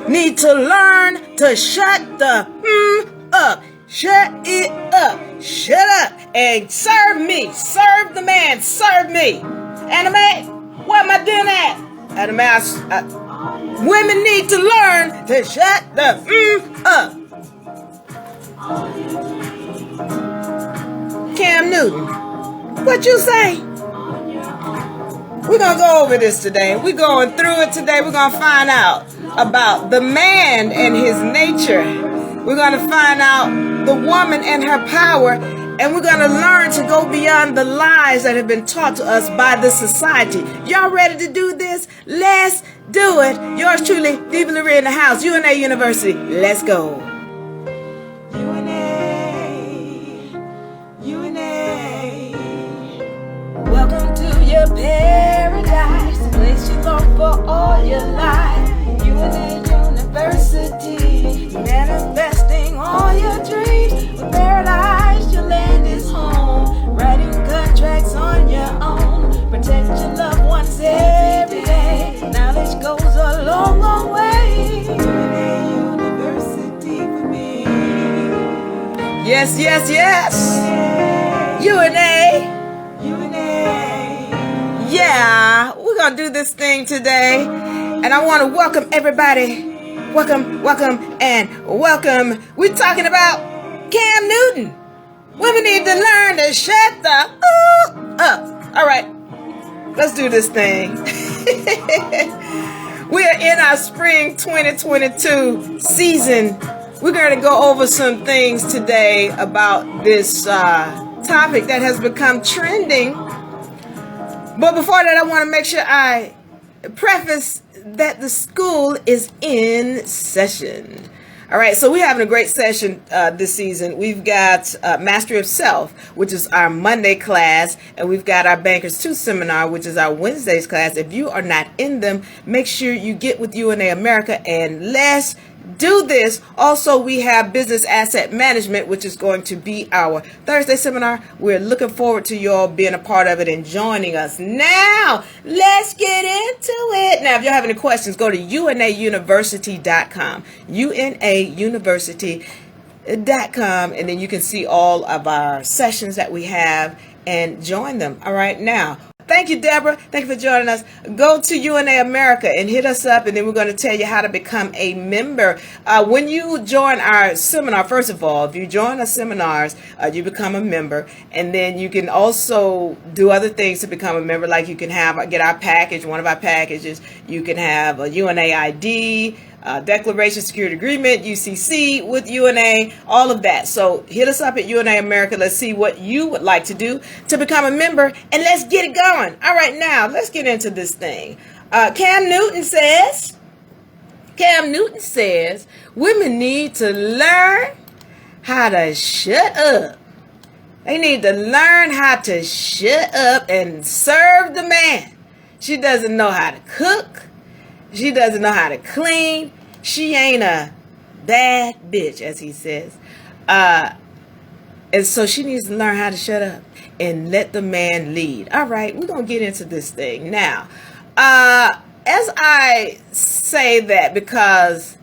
need to learn to shut the up. Shut it up. Shut up and serve me. Serve the man. Serve me. Anime, what am I doing at? Anime, women need to learn to shut the up. Cam Newton, what you say? We're going to go over this today. We're going through it today. We're going to find out about the man and his nature. We're going to find out the woman and her power. And we're going to learn to go beyond the lies that have been taught to us by the society. Y'all ready to do this? Let's do it. Yours truly, Diva Lyri in the house. UNA University. Let's go. UNA. Welcome to your paradise. The place you long for all your life. UNA University. Manifesting all your dreams. With paradise, your land is home. Writing contracts on your own. Protect your loved ones every day. Knowledge goes a long, long way. UNA University for me. Yes, yes, yes. UNA. Yeah, we're going to do this thing today. And I want to welcome everybody. Welcome, and welcome. We're talking about Cam Newton. Women need to learn to shut the up. All right, let's do this thing. We are in our spring 2022 season. We're going to go over some things today about this topic that has become trending. But before that, I want to make sure I preface that the school is in session. All right, so we're having a great session this season. We've got Mastery of Self, which is our Monday class, and we've got our Bankers 2 seminar, which is our Wednesdays class. If you are not in them, make sure you get with UNA America and let's do this. Also, we have Business Asset Management, which is going to be our Thursday seminar. We're looking forward to you all being a part of it and joining us. Now, let's get into it. Now, if you have any questions, go to unauniversity.com. unauniversity.com, and then you can see all of our sessions that we have and join them. All right, now. Thank you, Deborah. Thank you for joining us. Go to UNA America and hit us up, and then we're going to tell you how to become a member. When you join our seminar, first of all, if you join our seminars, you become a member, and then you can also do other things to become a member, like you can get our package, one of our packages. You can have a UNA ID, Declaration Security Agreement, UCC with UNA, all of that. So hit us up at UNA America. Let's see what you would like to do to become a member, and let's get it going. All right, now let's get into this thing. Cam Newton says women need to learn how to shut up. They need to learn how to shut up and serve the man. She doesn't know how to cook. She doesn't know how to clean. She ain't a bad bitch, as he says. And so she needs to learn how to shut up and let the man lead. All right, we're going to get into this thing. Now, as I say that, because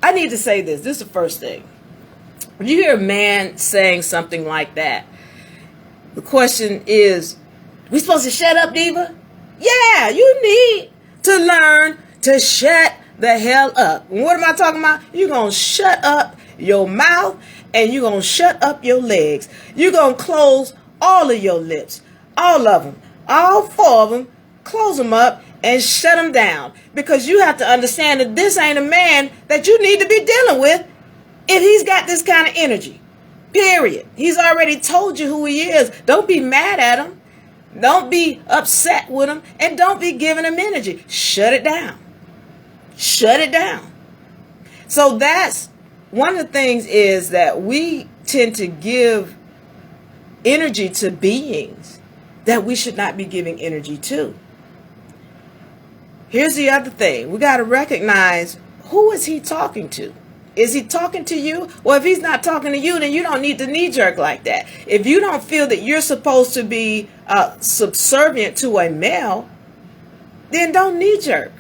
I need to say this. This is the first thing. When you hear a man saying something like that, the question is, we supposed to shut up, Diva? Yeah, you need to learn to shut the hell up. And what am I talking about? You're going to shut up your mouth and you're going to shut up your legs. You're going to close all of your lips, all of them, all 4 of them, close them up and shut them down, because you have to understand that this ain't a man that you need to be dealing with if he's got this kind of energy, period. He's already told you who he is. Don't be mad at him. Don't be upset with him, and don't be giving him energy. Shut it down. Shut it down. So that's one of the things, is that we tend to give energy to beings that we should not be giving energy to. Here's the other thing. We got to recognize, who is he talking to? Is he talking to you? Well, if he's not talking to you, then you don't need to knee-jerk like that. If you don't feel that you're supposed to be subservient to a male, then don't knee-jerk.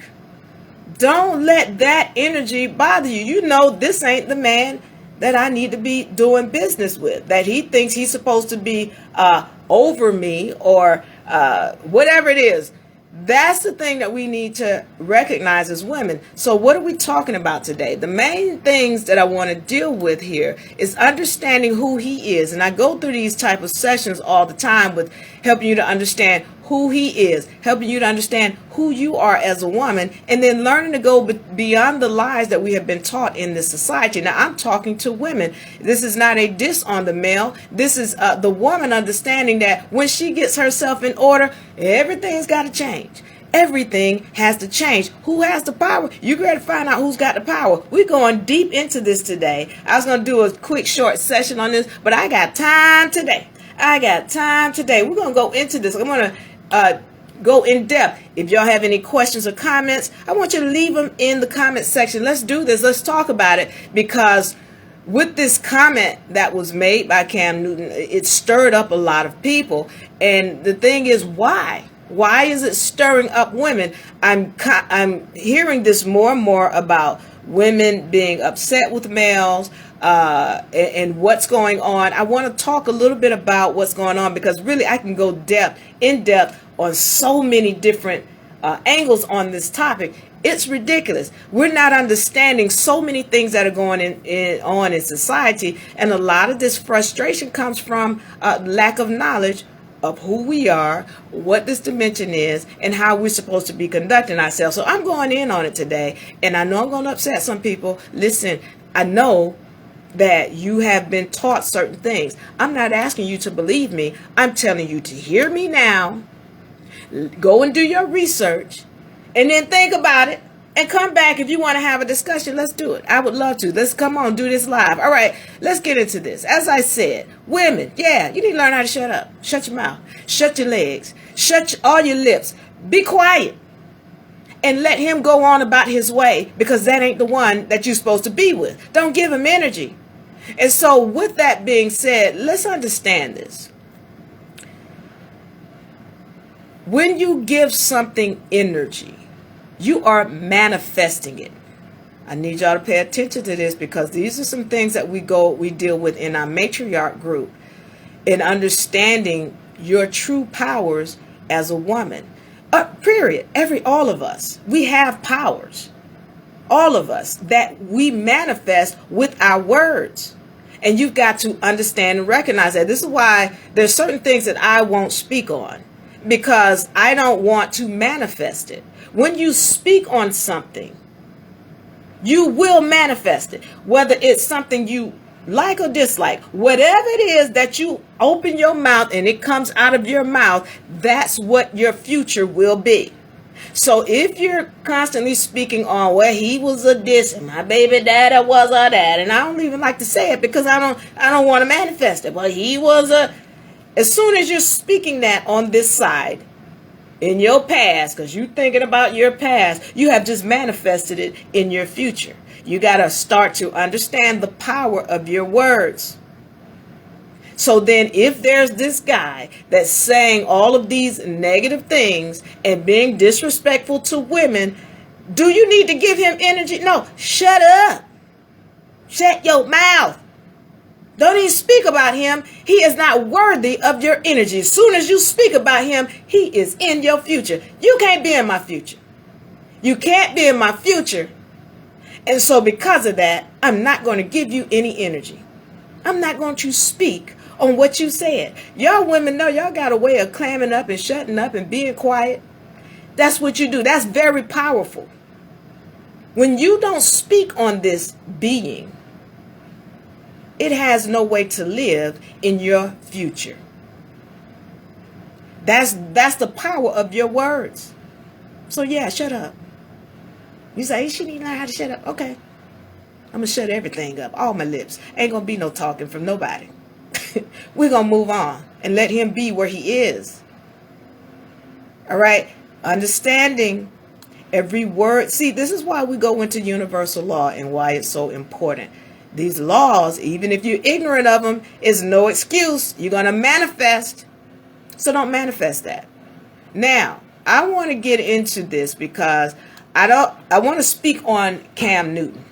Don't let that energy bother you. You know this ain't the man that I need to be doing business with, that he thinks he's supposed to be over me or whatever it is. That's the thing that we need to recognize as women. So what are we talking about today? The main things that I want to deal with here is understanding who he is. And I go through these type of sessions all the time with helping you to understand who he is, helping you to understand who you are as a woman, and then learning to go beyond the lies that we have been taught in this society. Now, I'm talking to women. This is not a diss on the male. This is the woman understanding that when she gets herself in order, everything's got to change. Everything has to change. Who has the power? You got to find out who's got the power. We're going deep into this today. I was going to do a quick short session on this, but I got time today. We're going to go into this. I'm going to go in depth. If y'all have any questions or comments, I want you to leave them in the comment section. Let's do this. Let's talk about it, because with this comment that was made by Cam Newton, it stirred up a lot of people. And the thing is, why? Why is it stirring up women? I'm hearing this more and more about women being upset with males and what's going on. I want to talk a little bit about what's going on, because really I can go in depth on so many different angles on this topic. It's ridiculous. We're not understanding so many things that are going on in society, and a lot of this frustration comes from lack of knowledge of who we are, what this dimension is, and how we're supposed to be conducting ourselves. So I'm going in on it today, and I know I'm going to upset some people. Listen, I know that you have been taught certain things. I'm not asking you to believe me. I'm telling you to hear me now, go and do your research, and then think about it, and come back if you want to have a discussion. Let's do it. I would love to. Let's come on, do this live. All right, let's get into this. As I said, women, yeah, you need to learn how to shut up. Shut your mouth. Shut your legs. Shut all your lips. Be quiet. And let him go on about his way, because that ain't the one that you're supposed to be with. Don't give him energy. And so with that being said, let's understand this. When you give something energy, you are manifesting it. I need y'all to pay attention to this, because these are some things that we deal with in our matriarch group, in understanding your true powers as a woman. Period. All of us, we have powers. All of us that we manifest with our words. And you've got to understand and recognize that. This is why there's certain things that I won't speak on, because I don't want to manifest it. When you speak on something, you will manifest it, whether it's something you like or dislike. Whatever it is that you open your mouth and it comes out of your mouth, that's what your future will be. So if you're constantly speaking on, well, he was a this and my baby daddy was a that, and I don't even like to say it because I don't want to manifest it, but he was a. As soon as you're speaking that on this side, in your past, because you're thinking about your past, you have just manifested it in your future. You got to start to understand the power of your words. So then if there's this guy that's saying all of these negative things and being disrespectful to women, do you need to give him energy? No, shut up. Shut your mouth. Don't even speak about him. He is not worthy of your energy. As soon as you speak about him, he is in your future. You can't be in my future. You can't be in my future. And so because of that, I'm not going to give you any energy. I'm not going to speak on what you said. Y'all women know y'all got a way of clamming up and shutting up and being quiet. That's what you do. That's very powerful. When you don't speak on this being, it has no way to live in your future. That's the power of your words. So yeah, shut up. You say, she need to learn how to shut up. Okay. I'm going to shut everything up. All my lips. Ain't going to be no talking from nobody. We're going to move on and let him be where he is. All right. Understanding every word. See, this is why we go into universal law and why it's so important. These laws, even if you're ignorant of them, is no excuse. You're going to manifest. So don't manifest that. Now, I want to get into this because I want to speak on Cam Newton,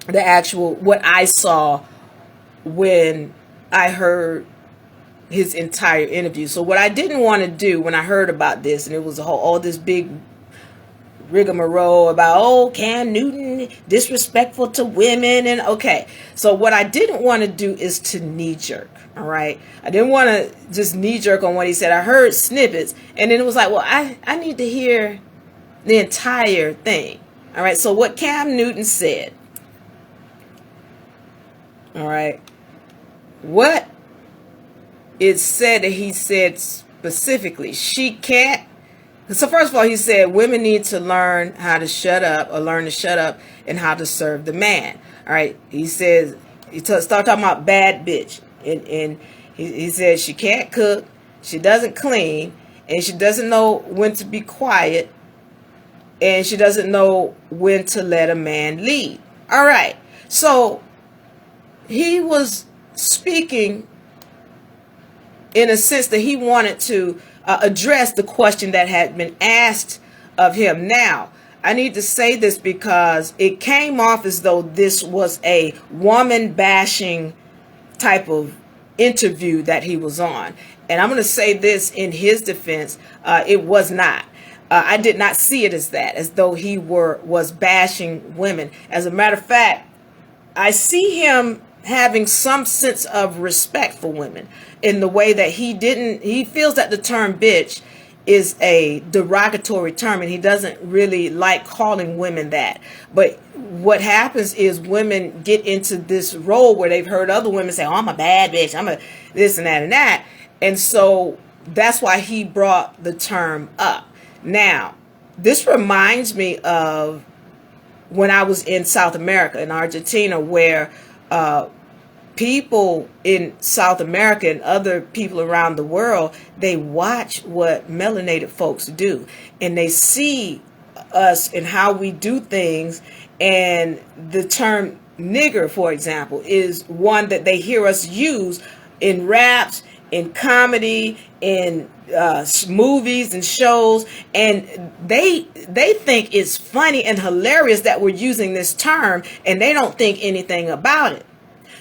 the actual, what I saw when I heard his entire interview. So what I didn't want to do when I heard about this, and it was all this big rigmarole about, oh, Cam Newton disrespectful to women, and okay. So what I didn't want to do is to knee jerk. All right. I didn't want to just knee jerk on what he said. I heard snippets, and then it was like, well, I need to hear the entire thing. All right. So what Cam Newton said. All right. What it said that he said specifically, she can't. So first of all, he said women need to learn how to shut up, or learn to shut up, and how to serve the man. All right. He says, start talking about bad bitch. And he says she can't cook, she doesn't clean, and she doesn't know when to be quiet, and she doesn't know when to let a man lead. All right. So he was speaking in a sense that he wanted to address the question that had been asked of him. Now, I need to say this because it came off as though this was a woman bashing type of interview that he was on. And I'm going to say this in his defense, it was not. I did not see it as that, as though he was bashing women. As a matter of fact, I see him having some sense of respect for women in the way that he feels that the term bitch is a derogatory term, and he doesn't really like calling women that. But what happens is women get into this role where they've heard other women say, oh, I'm a bad bitch, I'm a this and that and that. And so that's why he brought the term up. Now, this reminds me of when I was in South America, in Argentina, where people in South America and other people around the world, they watch what melanated folks do, and they see us and how we do things. And the term nigger, for example, is one that they hear us use in raps, in comedy, in movies and shows, and they think it's funny and hilarious that we're using this term, and they don't think anything about it.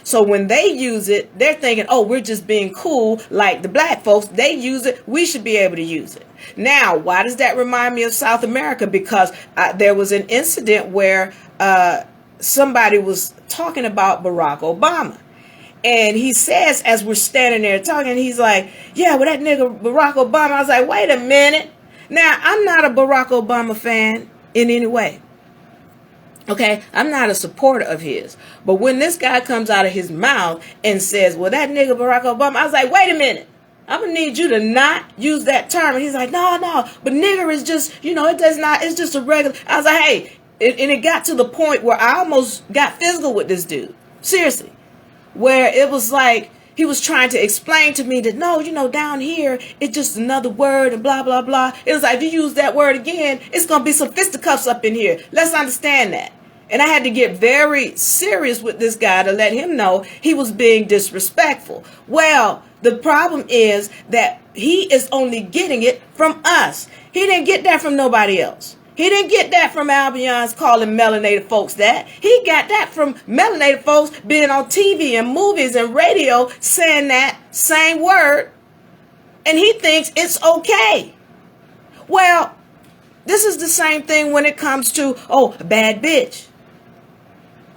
So when they use it, they're thinking, oh, we're just being cool like the black folks. They use it. We should be able to use it. Now, why does that remind me of South America? Because there was an incident where somebody was talking about Barack Obama. And he says, as we're standing there talking, he's like, yeah, well, that nigga Barack Obama. I was like, wait a minute. Now, I'm not a Barack Obama fan in any way. Okay, I'm not a supporter of his. But when this guy comes out of his mouth and says, well, that nigga Barack Obama, I was like, wait a minute. I'm going to need you to not use that term. And he's like, no, but nigger is just, it does not, it's just a regular. I was like, hey, and it got to the point where I almost got physical with this dude. Seriously. Where it was like, he was trying to explain to me that, no, down here, it's just another word and blah, blah, blah. It was like, if you use that word again, it's going to be some fisticuffs up in here. Let's understand that. And I had to get very serious with this guy to let him know he was being disrespectful. Well, the problem is that he is only getting it from us. He didn't get that from nobody else. He didn't get that from Albion's calling melanated folks that. He got that from melanated folks being on TV and movies and radio saying that same word. And he thinks it's okay. Well, this is the same thing when it comes to, a bad bitch.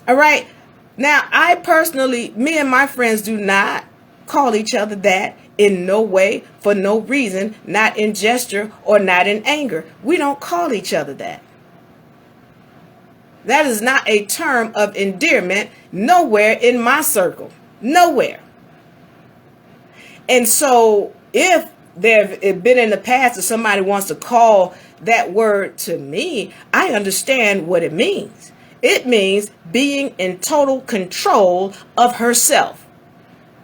All right. Now, I personally, me and my friends do not call each other that in no way, for no reason, not in gesture or not in anger. We don't call each other that. That is not a term of endearment nowhere in my circle. Nowhere. And so if there have been in the past that somebody wants to call that word to me, I understand what it means. It means being in total control of herself.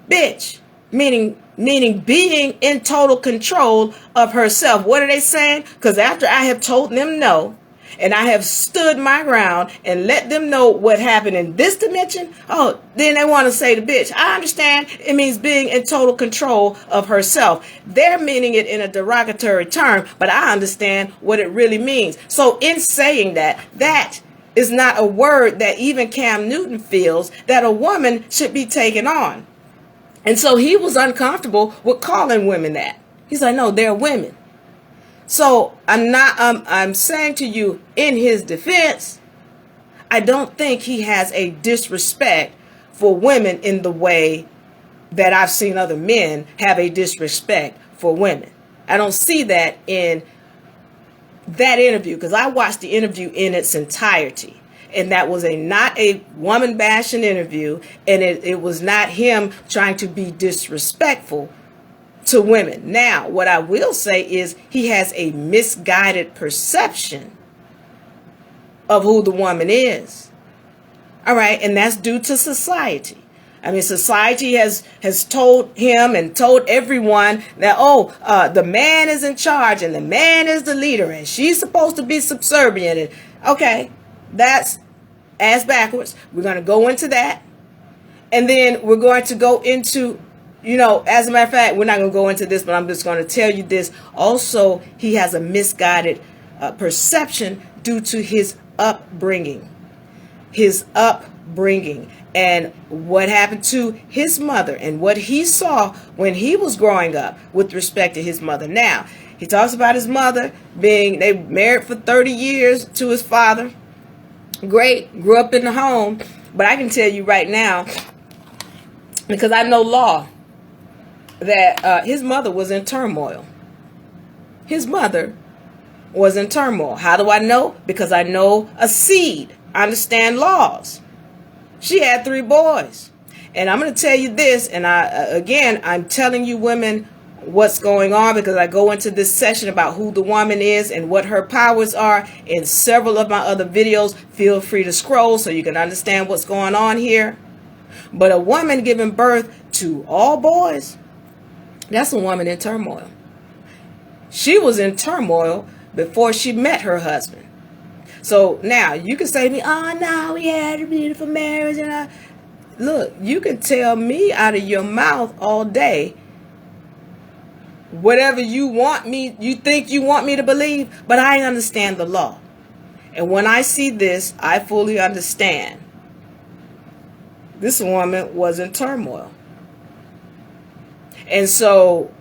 Bitch, meaning being in total control of herself. What are they saying? Because after I have told them no, and I have stood my ground and let them know what happened in this dimension, oh, then they want to say the bitch. I understand it means being in total control of herself. They're meaning it in a derogatory term, but I understand what it really means. So in saying that, that is not a word that even Cam Newton feels that a woman should be taken on. And so he was uncomfortable with calling women that. He's like, no, they're women. So I'm saying to you in his defense, I don't think he has a disrespect for women in the way that I've seen other men have a disrespect for women. I don't see that in that interview, because I watched the interview in its entirety. And that was not a woman bashing interview. And it was not him trying to be disrespectful to women. Now, what I will say is he has a misguided perception of who the woman is. All right. And that's due to society. I mean, society has told him and told everyone that, the man is in charge and the man is the leader and she's supposed to be subservient. And okay, that's ass backwards. We're going to go into that. And then we're going to go into, as a matter of fact, we're not going to go into this, but I'm just going to tell you this. Also, he has a misguided perception due to his upbringing. And what happened to his mother and what he saw when he was growing up with respect to his mother. Now, he talks about his mother they married for 30 years to his father. Great, grew up in the home. But I can tell you right now, because I know law, that his mother was in turmoil. His mother was in turmoil. How do I know? Because I know a seed. I understand laws. She had 3 boys. And I'm going to tell you this, and I'm telling you women what's going on, because I go into this session about who the woman is and what her powers are in several of my other videos. Feel free to scroll so you can understand what's going on here. But a woman giving birth to all boys, that's a woman in turmoil. She was in turmoil before she met her husband. So now you can say to me, oh no, we had a beautiful marriage. And look, you can tell me out of your mouth all day whatever you think you want me to believe, but I understand the law. And when I see this, I fully understand. This woman was in turmoil. And so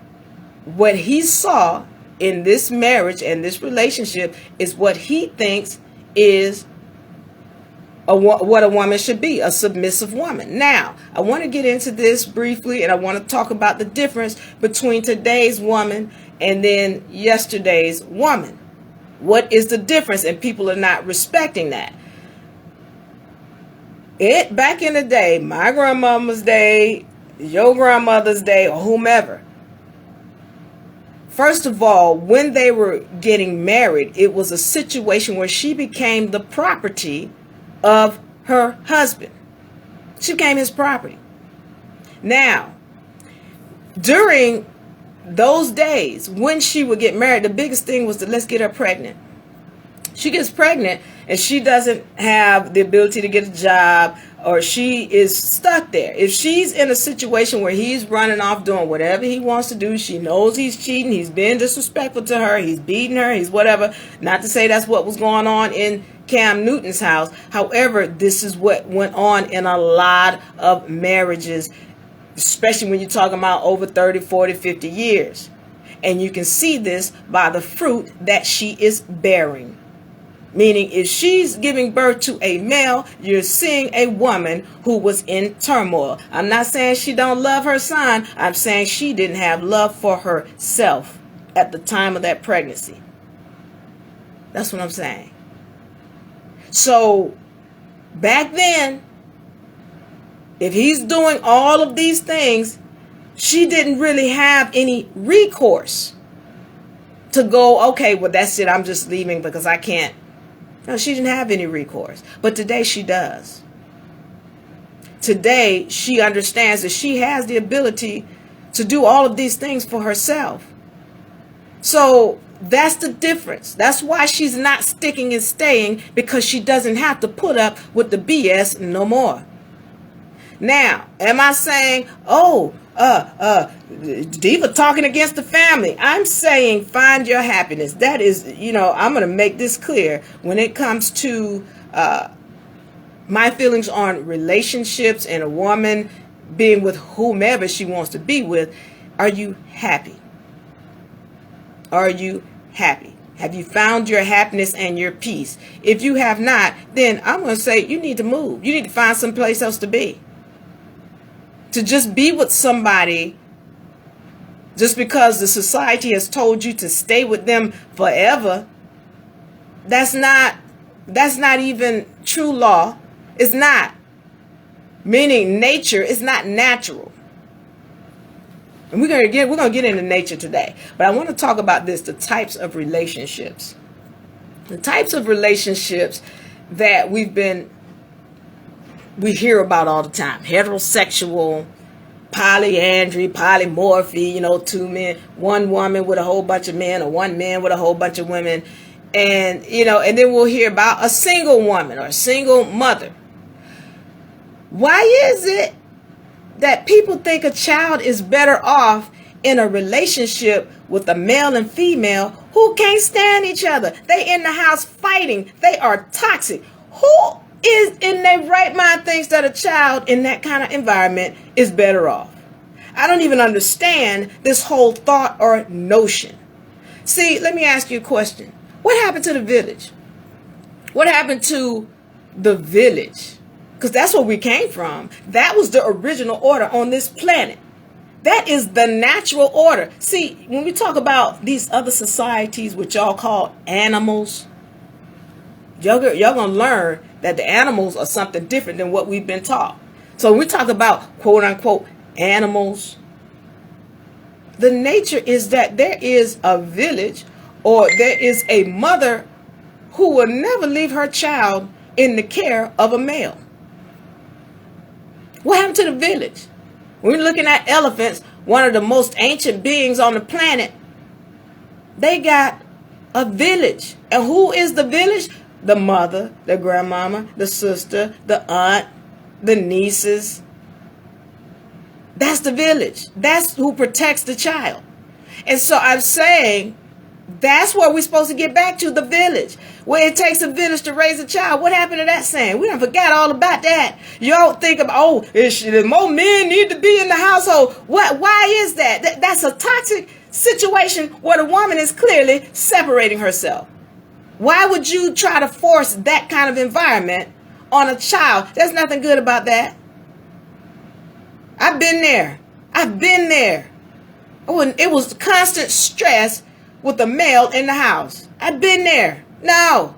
what he saw in this marriage and this relationship is what he thinks is what a woman should be, a submissive woman. Now, I want to get into this briefly, and I want to talk about the difference between today's woman and then yesterday's woman. What is the difference? And people are not respecting that. Back in the day, my grandmama's day, your grandmother's day, or whomever, first of all, when they were getting married, it was a situation where she became the property of her husband. She became his property. Now, during those days, when she would get married, the biggest thing was let's get her pregnant. She gets pregnant and she doesn't have the ability to get a job, or she is stuck there. If she's in a situation where he's running off doing whatever he wants to do, she knows he's cheating, he's being disrespectful to her, he's beating her, he's whatever. Not to say that's what was going on in Cam Newton's house. However, this is what went on in a lot of marriages, especially when you're talking about over 30, 40, 50 years. And you can see this by the fruit that she is bearing. Meaning, if she's giving birth to a male, you're seeing a woman who was in turmoil. I'm not saying she don't love her son. I'm saying she didn't have love for herself at the time of that pregnancy. That's what I'm saying. So, back then, if he's doing all of these things, she didn't really have any recourse to go, okay, well, that's it. I'm just leaving because I can't. No, she didn't have any recourse. But today she does. Today she understands that she has the ability to do all of these things for herself. So That's the difference. That's why she's not sticking and staying, because she doesn't have to put up with the BS no more. Now, am I saying, Diva talking against the family? I'm saying find your happiness. That is, I'm going to make this clear when it comes to my feelings on relationships and a woman being with whomever she wants to be with. Are you happy? Are you happy? Have you found your happiness and your peace? If you have not, then I'm going to say you need to move. You need to find someplace else to be. To just be with somebody just because the society has told you to stay with them forever, that's not even true law. It's not. Meaning nature is not natural. And we're gonna get into nature today. But I want to talk about this, the types of relationships. The types of relationships that we hear about all the time. Heterosexual, polyandry, polymorphy, 2 men, 1 woman with a whole bunch of men, or 1 man with a whole bunch of women. And, and then we'll hear about a single woman or a single mother. Why is it that people think a child is better off in a relationship with a male and female who can't stand each other? They in the house fighting. They are toxic. Who is in their right mind thinks that a child in that kind of environment is better off? I don't even understand this whole thought or notion. See, let me ask you a question. What happened to the village? What happened to the village? Because that's where we came from. That was the original order on this planet. That is the natural order. See, when we talk about these other societies, which y'all call animals, y'all gonna learn that the animals are something different than what we've been taught. So when we talk about quote unquote animals, the nature is that there is a village, or there is a mother who will never leave her child in the care of a male. What happened to the village? When we're looking at elephants, one of the most ancient beings on the planet, they got a village. And who is the village? The mother, the grandmama, the sister, the aunt, the nieces. That's the village. That's who protects the child. And so I'm saying that's what we're supposed to get back to, the village. Where it takes a village to raise a child. What happened to that saying? We done forgot all about that. Y'all think about, more men need to be in the household. Why is that? That's a toxic situation where the woman is clearly separating herself. Why would you try to force that kind of environment on a child? There's nothing good about that. I've been there. Oh, and it was constant stress with a male in the house. I've been there. No.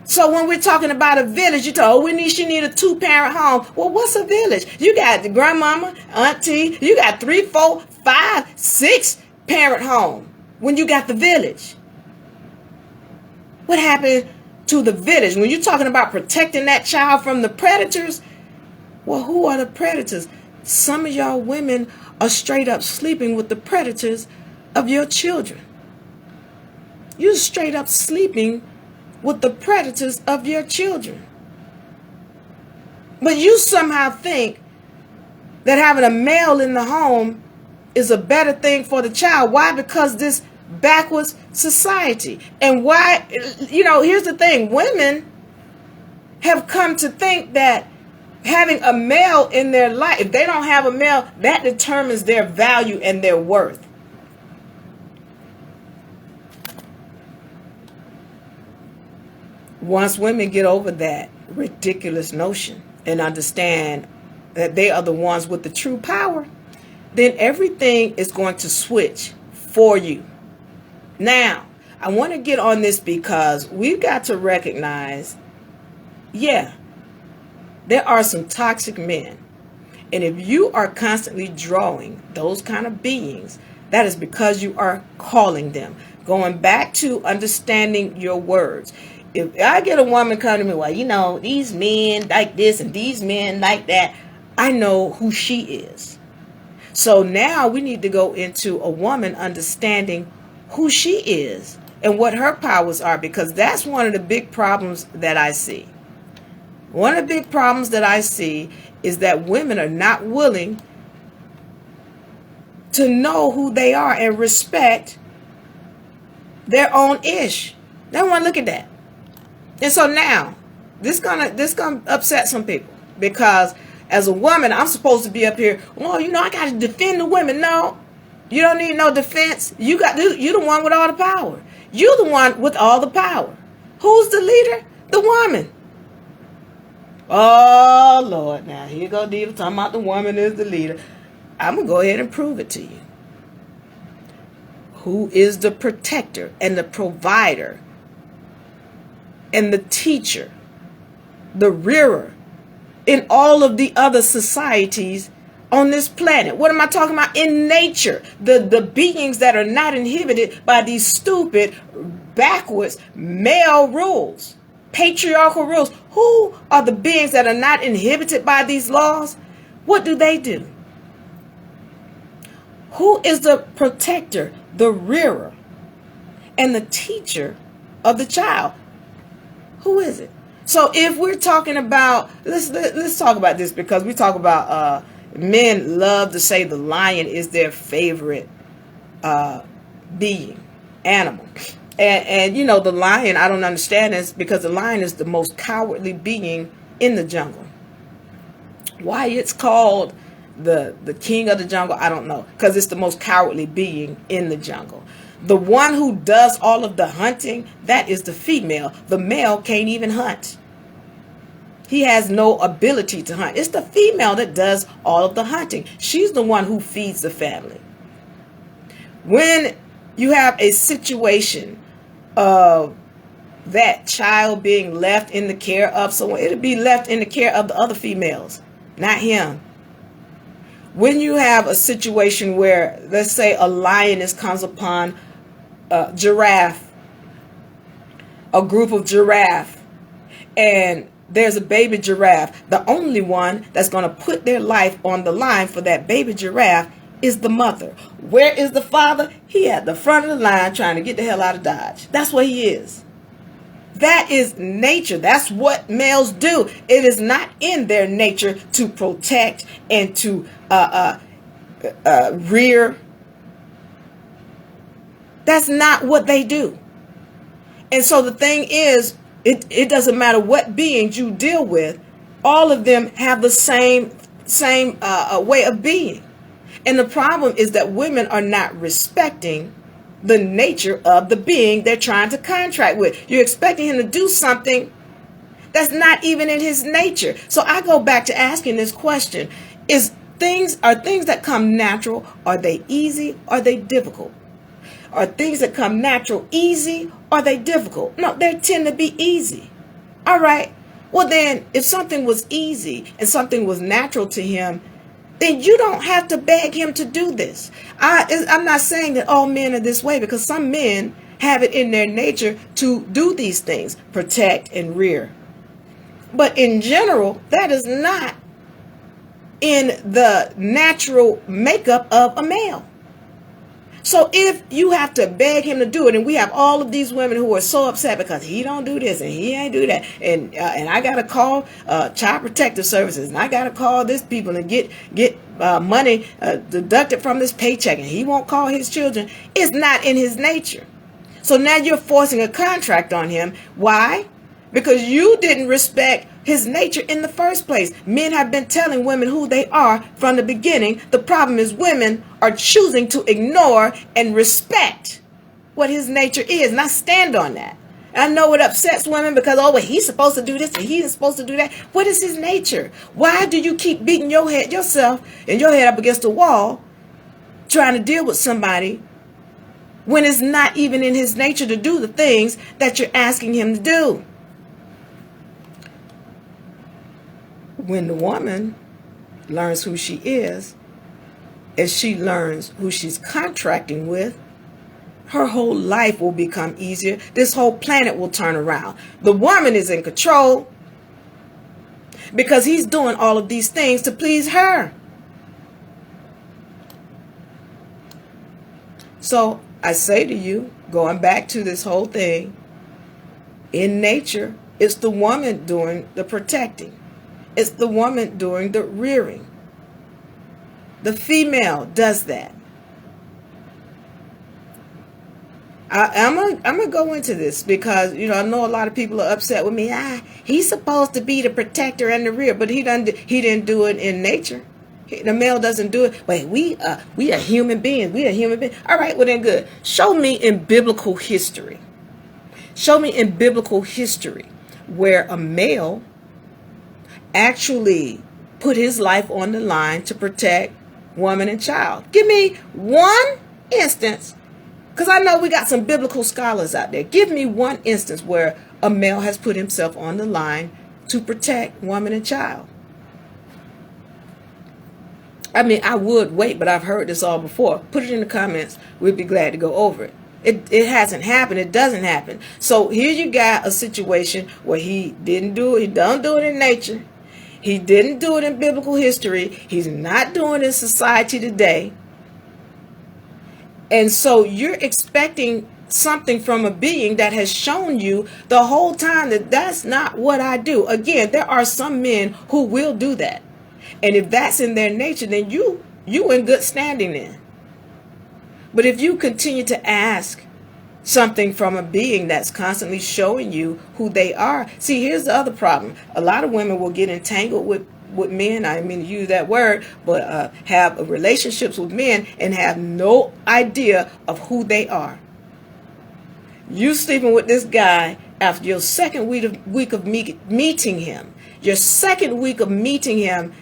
So when we're talking about a village, you talk, she need a 2-parent home. Well, what's a village? You got the grandmama, auntie, you got 3, 4, 5, 6 parent home when you got the village. What happened to the village? When you're talking about protecting that child from the predators, well, who are the predators? Some of y'all women are straight up sleeping with the predators of your children. You're straight up sleeping with the predators of your children. But you somehow think that having a male in the home is a better thing for the child. Why? Because this backwards society. And why, here's the thing. Women have come to think that having a male in their life, if they don't have a male, that determines their value and their worth. Once women get over that ridiculous notion and understand that they are the ones with the true power, then everything is going to switch for you. Now, I want to get on this because we've got to recognize, there are some toxic men. And if you are constantly drawing those kind of beings, that is because you are calling them. Going back to understanding your words. If I get a woman come to me, well, these men like this and these men like that, I know who she is. So now we need to go into a woman understanding who she is and what her powers are, because that's one of the big problems that I see. One of the big problems that I see is that women are not willing to know who they are and respect their own ish. They don't want to look at that. And so now, this gonna upset some people, because as a woman, I'm supposed to be up here, well, I got to defend the women. No, you don't need no defense. You're the one with all the power. You're the one with all the power. Who's the leader? The woman. Oh, Lord. Now, here go Diva talking about the woman is the leader. I'm going to go ahead and prove it to you. Who is the protector and the provider and the teacher, the rearer in all of the other societies on this planet? What am I talking about? In nature, the beings that are not inhibited by these stupid, backwards, male rules, patriarchal rules. Who are the beings that are not inhibited by these laws? What do? Who is the protector, the rearer, and the teacher of the child? Who is it? So if we're talking about, let's talk about this, because we talk about men love to say the lion is their favorite being, animal. And the lion, I don't understand this, because the lion is the most cowardly being in the jungle. Why it's called the king of the jungle, I don't know, because it's the most cowardly being in the jungle. The one who does all of the hunting, that is the female. The male can't even hunt. He has no ability to hunt. It's the female that does all of the hunting. She's the one who feeds the family. When you have a situation of that child being left in the care of someone, it'll be left in the care of the other females, not him. When you have a situation where, let's say, a lioness comes upon a giraffe, a group of giraffe, and there's a baby giraffe, the only one that's going to put their life on the line for that baby giraffe is the mother. Where is the father? He at the front of the line trying to get the hell out of Dodge. That's what he is. That is nature. That's what males do. It is not in their nature to protect and to rear. That's not what they do. And so the thing is, it doesn't matter what beings you deal with, all of them have the same way of being. And the problem is that women are not respecting the nature of the being they're trying to contract with. You're expecting him to do something that's not even in his nature. So I go back to asking this question: are things that come natural, are they easy? Are they difficult? Are things that come natural easy? Are they difficult? No, they tend to be easy. All right. Well, then, if something was easy and something was natural to him, then you don't have to beg him to do this. I'm not saying that all men are this way, because some men have it in their nature to do these things, protect and rear. But in general, that is not in the natural makeup of a male. So if you have to beg him to do it, and we have all of these women who are so upset because he don't do this and he ain't do that, and I gotta call Child Protective Services, and I gotta call this people and get money deducted from this paycheck, and he won't call his children, it's not in his nature. So now you're forcing a contract on him. Why? Because you didn't respect his nature in the first place. Men have been telling women who they are from the beginning. The problem is women are choosing to ignore and respect what his nature is. And I stand on that. And I know it upsets women because, well, he's supposed to do this and he's supposed to do that. What is his nature? Why do you keep beating yourself and your head up against the wall trying to deal with somebody when it's not even in his nature to do the things that you're asking him to do? When the woman learns who she is, and she learns who she's contracting with, her whole life will become easier. This whole planet will turn around. The woman is in control because he's doing all of these things to please her. So I say to you, going back to this whole thing, in nature, it's the woman doing the protecting. It's the woman doing the rearing. The female does that. I'm gonna go into this because I know a lot of people are upset with me. He's supposed to be the protector and the rear, but he didn't do it in nature. The male doesn't do it. Wait, we are human beings. We are human beings. All right, well then good. Show me in biblical history. Show me in biblical history where a male actually put his life on the line to protect woman and child. Give me one instance, because I know we got some biblical scholars out there. Give me one instance where a male has put himself on the line to protect woman and child. I mean, I would wait, but I've heard this all before. Put it in the comments. We'd be glad to go over it. It hasn't happened. It doesn't happen. So here you got a situation where he didn't do it. He don't do it in nature. He didn't do it in biblical history. He's not doing it in society today. And so you're expecting something from a being that has shown you the whole time that that's not what I do. Again, there are some men who will do that. And if that's in their nature, then you in good standing then. But if you continue to ask something from a being that's constantly showing you who they are. See, here's the other problem. A lot of women will get entangled with men, I mean to use that word, but have relationships with men and have no idea of who they are. You sleeping with this guy after your second week of meeting him. Your second week of meeting him,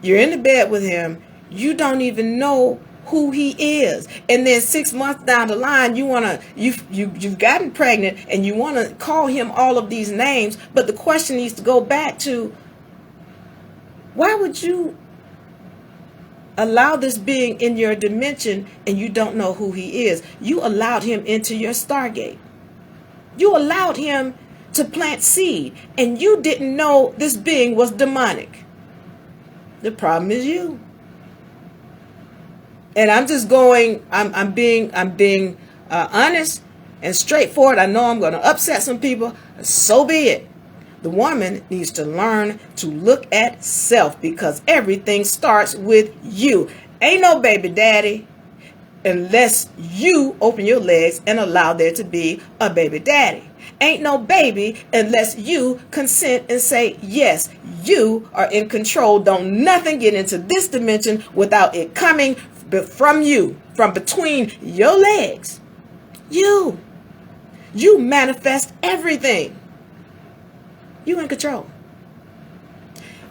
you're in the bed with him. You don't even know who he is, and then 6 months down the line, you've gotten pregnant, and you want to call him all of these names. But the question needs to go back to, why would you allow this being in your dimension and you don't know who he is? You allowed him into your Stargate. You allowed him to plant seed, and you didn't know this being was demonic. The problem is you. And I'm just going, I'm being honest and straightforward. I know I'm going to upset some people. So be it. The woman needs to learn to look at self, because everything starts with you. Ain't no baby daddy unless you open your legs and allow there to be a baby daddy. Ain't no baby unless you consent and say, yes, you are in control. Don't nothing get into this dimension without it coming from you, from between your legs. You manifest everything. You in control.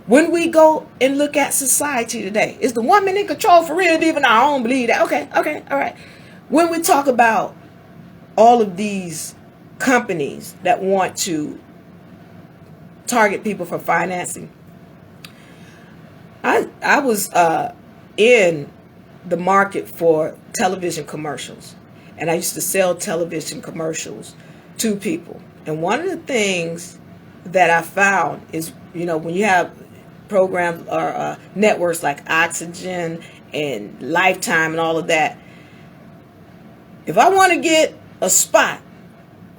When we go and look at society today, is the woman in control for real? Even I don't believe that. Okay, all right. When we talk about all of these companies that want to target people for financing, I was in the market for television commercials, and I used to sell television commercials to people. And one of the things that I found is, when you have programs or networks like Oxygen and Lifetime and all of that, if I want to get a spot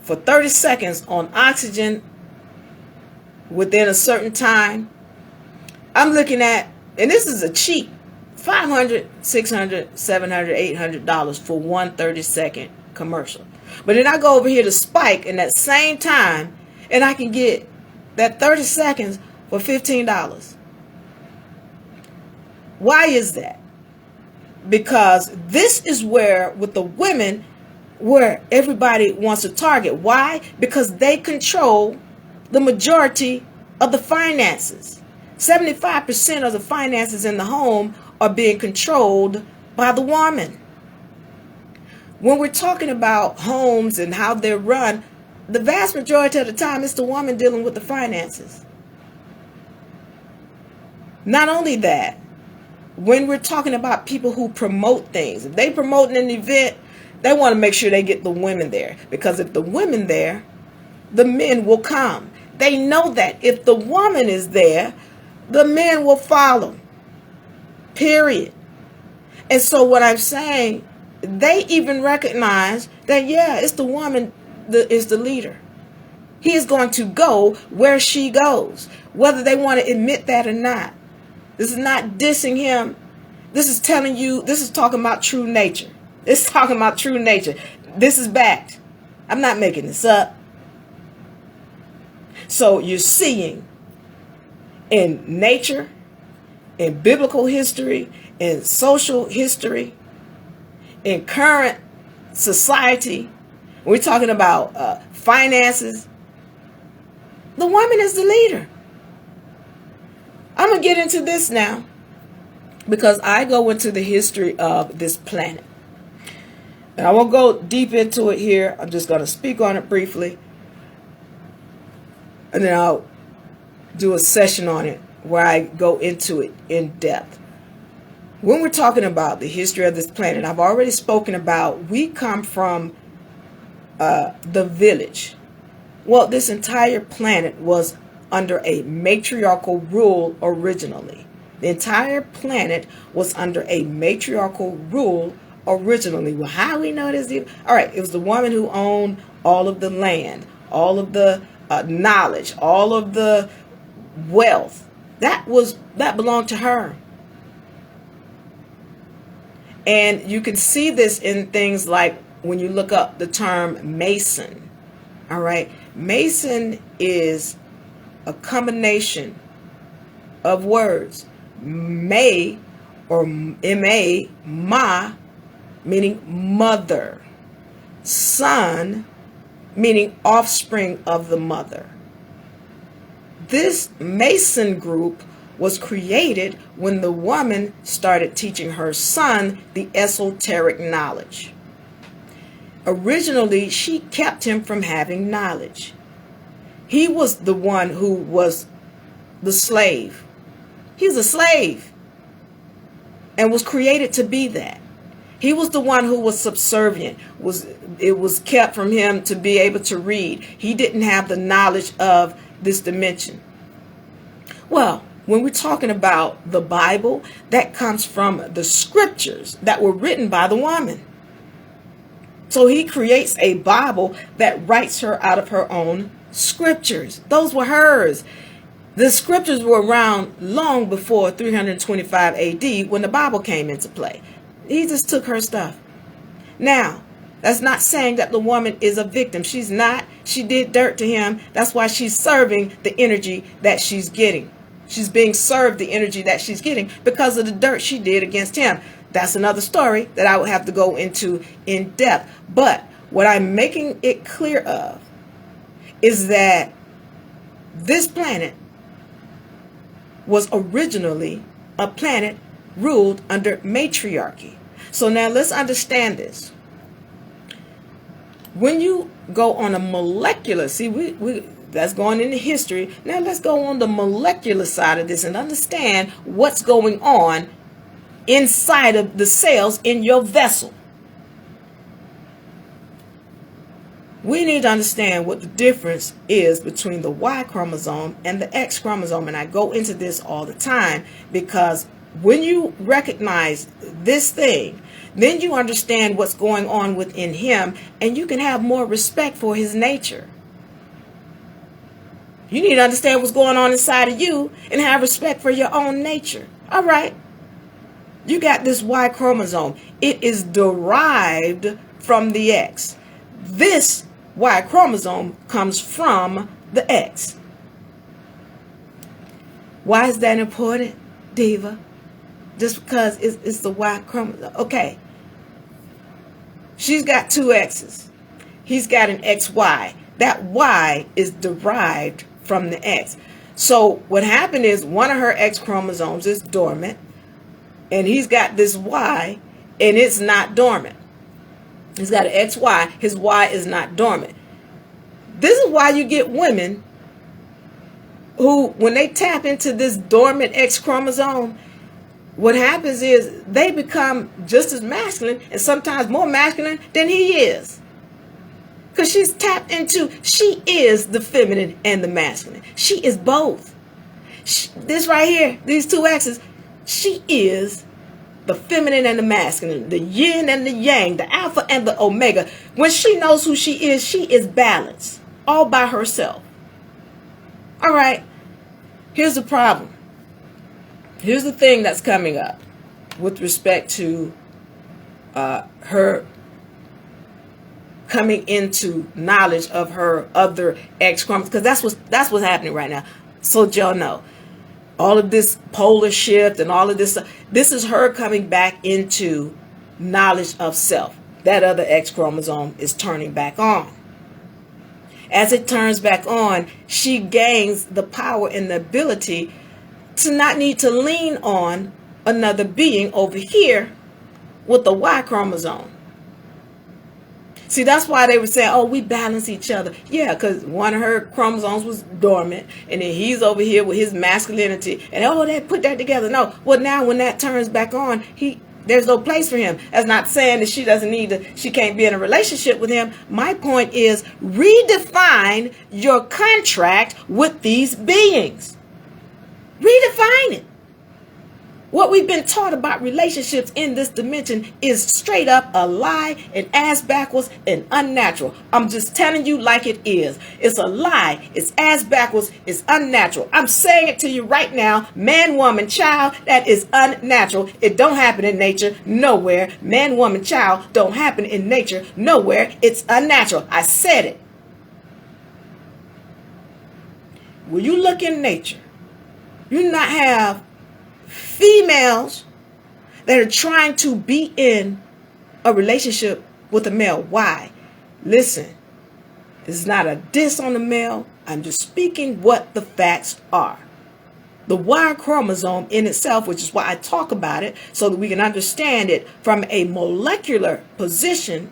for 30 seconds on Oxygen within a certain time, I'm looking at, and this is a cheap, $500, $600, $700, $800 for one 30-second commercial. But then I go over here to Spike in that same time, and I can get that 30 seconds for $15. Why is that? Because this is where, with the women, where everybody wants to target. Why? Because they control the majority of the finances. 75% of the finances in the home are being controlled by the woman. When we're talking about homes and how they're run, the vast majority of the time it's the woman dealing with the finances. Not only that, when we're talking about people who promote things, if they promote an event, they want to make sure they get the women there. Because if the women there, the men will come. They know that if the woman is there, the men will follow. Period. And so what I'm saying, they even recognize that, yeah, it's the woman that is the leader. He is going to go where she goes, whether they want to admit that or not. This is not dissing him. This is telling you, this is talking about true nature. It's talking about true nature. This is backed. I'm not making this up. So you're seeing in nature, in biblical history, in social history, in current society, we're talking about finances, the woman is the leader. I'm going to get into this now because I go into the history of this planet. And I won't go deep into it here. I'm just going to speak on it briefly. And then I'll do a session on it where I go into it in depth. When we're talking about the history of this planet, I've already spoken about we come from the village. Well, this entire planet was under a matriarchal rule originally. The entire planet was under a matriarchal rule originally. Well, how do we know this? All right, it was the woman who owned all of the land, all of the knowledge, all of the wealth. That belonged to her. And you can see this in things like when you look up the term Mason. All right. Mason is a combination of words. May or M-A, ma, meaning mother. Son, meaning offspring of the mother. This Mason group was created when the woman started teaching her son the esoteric knowledge. Originally, she kept him from having knowledge. He was the one who was the slave. He's a slave and was created to be that. He was the one who was subservient. It was kept from him to be able to read. He didn't have the knowledge of this dimension. Well, when we're talking about the Bible, that comes from the scriptures that were written by the woman. So he creates a Bible that writes her out of her own scriptures. Those were hers. The scriptures were around long before 325 AD when the Bible came into play. He just took her stuff. Now, that's not saying that the woman is a victim. She's not. She did dirt to him. That's why she's serving the energy that she's getting. She's being served the energy that she's getting because of the dirt she did against him. That's another story that I would have to go into in depth. But what I'm making it clear of is that this planet was originally a planet ruled under matriarchy. So now let's understand this. When you go on a molecular, see, that's going into history. Now let's go on the molecular side of this and understand what's going on inside of the cells in your vessel. We need to understand what the difference is between the Y chromosome and the X chromosome. And I go into this all the time because when you recognize this thing, then you understand what's going on within him and you can have more respect for his nature. You need to understand what's going on inside of you and have respect for your own nature. All right. You got this Y chromosome. It is derived from the X. This Y chromosome comes from the X. Why is that important, Diva? Just because it's the Y chromosome. Okay. She's got two X's. He's got an XY. That Y is derived from the X. So what happened is one of her X chromosomes is dormant. And he's got this Y, and it's not dormant. He's got an XY. His Y is not dormant. This is why you get women who, when they tap into this dormant X chromosome, what happens is they become just as masculine and sometimes more masculine than he is. Because she's tapped into, she is the feminine and the masculine. She is both. This right here, these two X's, she is the feminine and the masculine, the yin and the yang, the alpha and the omega. When she knows who she is balanced all by herself. All right, here's the problem. Here's the thing that's coming up with respect to her coming into knowledge of her other ex-chromosomes, because that's what's happening right now. So y'all know, all of this polar shift and all of this stuff, this is her coming back into knowledge of self. That other X chromosome is turning back on. As it turns back on, she gains the power and the ability to not need to lean on another being over here with the Y chromosome. See, that's why they were saying, oh, we balance each other. Yeah, because one of her chromosomes was dormant, and then he's over here with his masculinity, and oh, they put that together. No, well, now when that turns back on, there's no place for him. That's not saying that she doesn't need to, she can't be in a relationship with him. My point is, redefine your contract with these beings. Redefine it. What we've been taught about relationships in this dimension is straight up a lie and ass backwards and unnatural. I'm just telling you like it is. It's a lie. It's ass backwards. It's unnatural. I'm saying it to you right now. Man, woman, child, that is unnatural. It don't happen in nature nowhere. Man, woman, child don't happen in nature nowhere. It's unnatural. I said it. When you look in nature, you do not have females that are trying to be in a relationship with a male. Why? Listen, it's not a diss on the male. I'm just speaking what the facts are. The Y chromosome in itself, which is why I talk about it, so that we can understand it from a molecular position.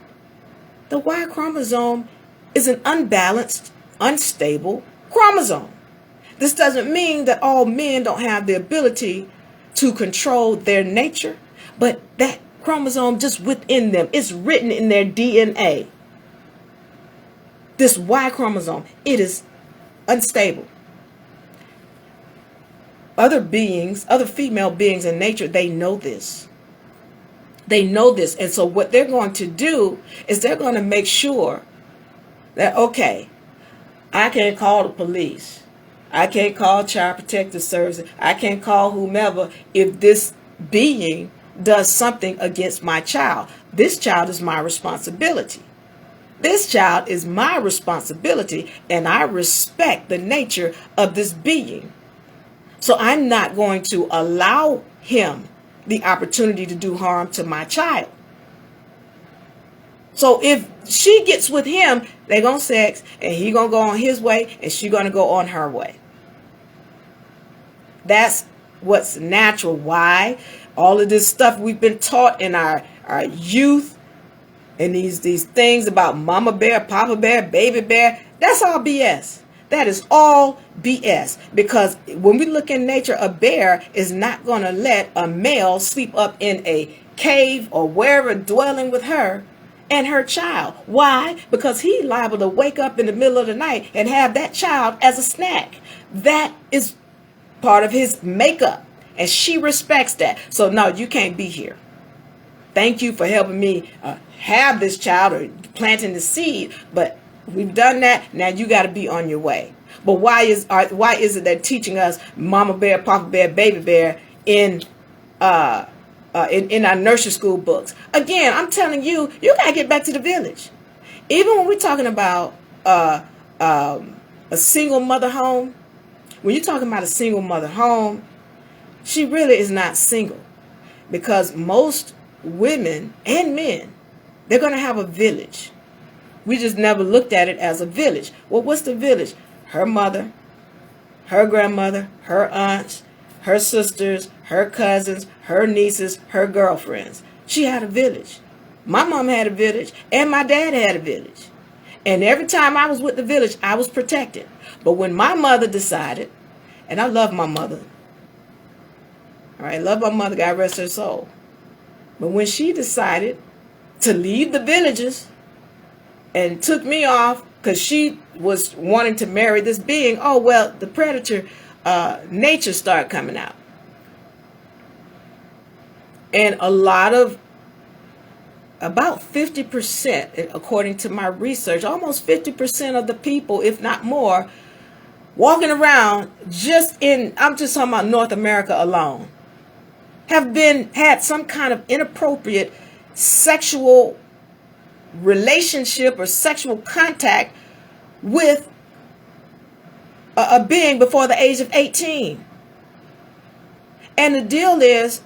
The Y chromosome is an unbalanced, unstable chromosome. This doesn't mean that all men don't have the ability to control their nature, but that chromosome just within them, it's written in their DNA. This Y chromosome, it is unstable. Other beings, other female beings in nature, they know this. They know this. And so what they're going to do is they're going to make sure that, okay, I can't call the police. I can't call Child Protective Services. I can't call whomever if this being does something against my child. This child is my responsibility. This child is my responsibility, and I respect the nature of this being. So I'm not going to allow him the opportunity to do harm to my child. So if she gets with him, they're going to sex, and he going to go on his way, and she going to go on her way. That's what's natural. Why? All of this stuff we've been taught in our youth, and these things about mama bear, papa bear, baby bear, that's all BS. That is all BS. Because when we look in nature, a bear is not going to let a male sleep up in a cave or wherever dwelling with her and her child. Why? Because he's liable to wake up in the middle of the night and have that child as a snack. That is part of his makeup, and she respects that. So no, you can't be here. Thank you for helping me have this child or planting the seed, but we've done that. Now you got to be on your way. But why is it they're teaching us mama bear, papa bear, baby bear in our nursery school books? Again, I'm telling you, you got to get back to the village. Even when we're talking about a single mother home, when you're talking about a single mother home, she really is not single, because most women and men, they're going to have a village. We just never looked at it as a village. Well, what's the village? Her mother, her grandmother, her aunts, her sisters, her cousins, her nieces, her girlfriends. She had a village. My mom had a village, and my dad had a village. And every time I was with the village, I was protected. But when my mother decided, and I love my mother, all right, love my mother, God rest her soul. But when she decided to leave the villages and took me off because she was wanting to marry this being, oh, well, the predator nature started coming out. And a lot of, about 50%, according to my research, almost 50% of the people, if not more, walking around I'm just talking about North America alone, have had some kind of inappropriate sexual relationship or sexual contact with a being before the age of 18. And the deal is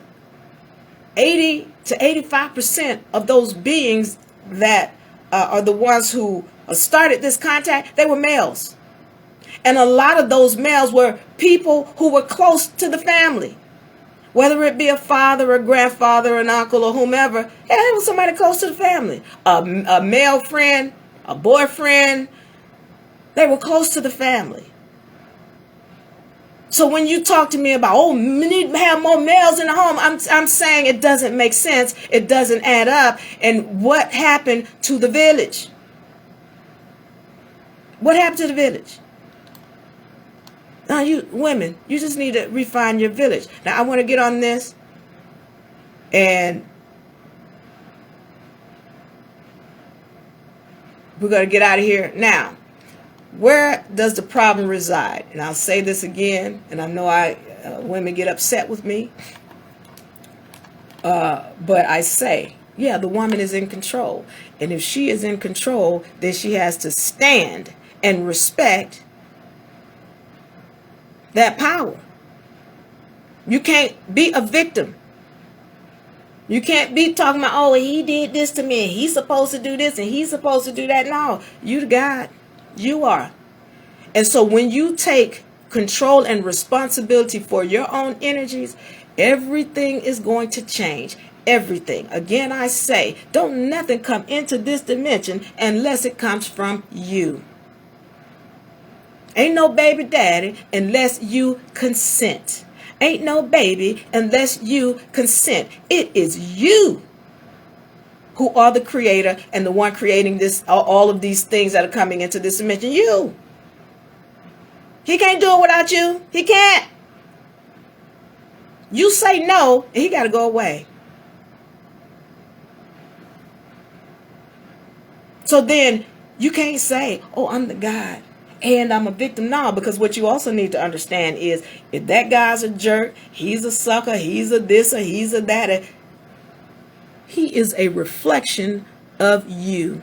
80 to 85% of those beings that are the ones who started this contact, they were males. And a lot of those males were people who were close to the family. Whether it be a father, a grandfather, an uncle, or whomever, yeah, it was somebody close to the family. A male friend, a boyfriend, they were close to the family. So when you talk to me about, oh, we need to have more males in the home, I'm saying it doesn't make sense. It doesn't add up. And what happened to the village? What happened to the village? Now, you women, you just need to refine your village. Now, I want to get on this, and we're going to get out of here. Now, where does the problem reside? And I'll say this again, and I know women get upset with me, but I say, yeah, the woman is in control. And if she is in control, then she has to stand and respect that power. You can't be a victim. You can't be talking about, oh, he did this to me, and he's supposed to do this, and he's supposed to do that. No, you the God. You are. And so when you take control and responsibility for your own energies, everything is going to change. Everything. Again, I say, don't nothing come into this dimension unless it comes from you. Ain't no baby daddy unless you consent. Ain't no baby unless you consent. It is you who are the creator and the one creating this, all of these things that are coming into this dimension. You. He can't do it without you. He can't. You say no, and he got to go away. So then you can't say, oh, I'm the God and I'm a victim. No, because what you also need to understand is if that guy's a jerk, he's a sucker, he's a this or he's a that, he is a reflection of you.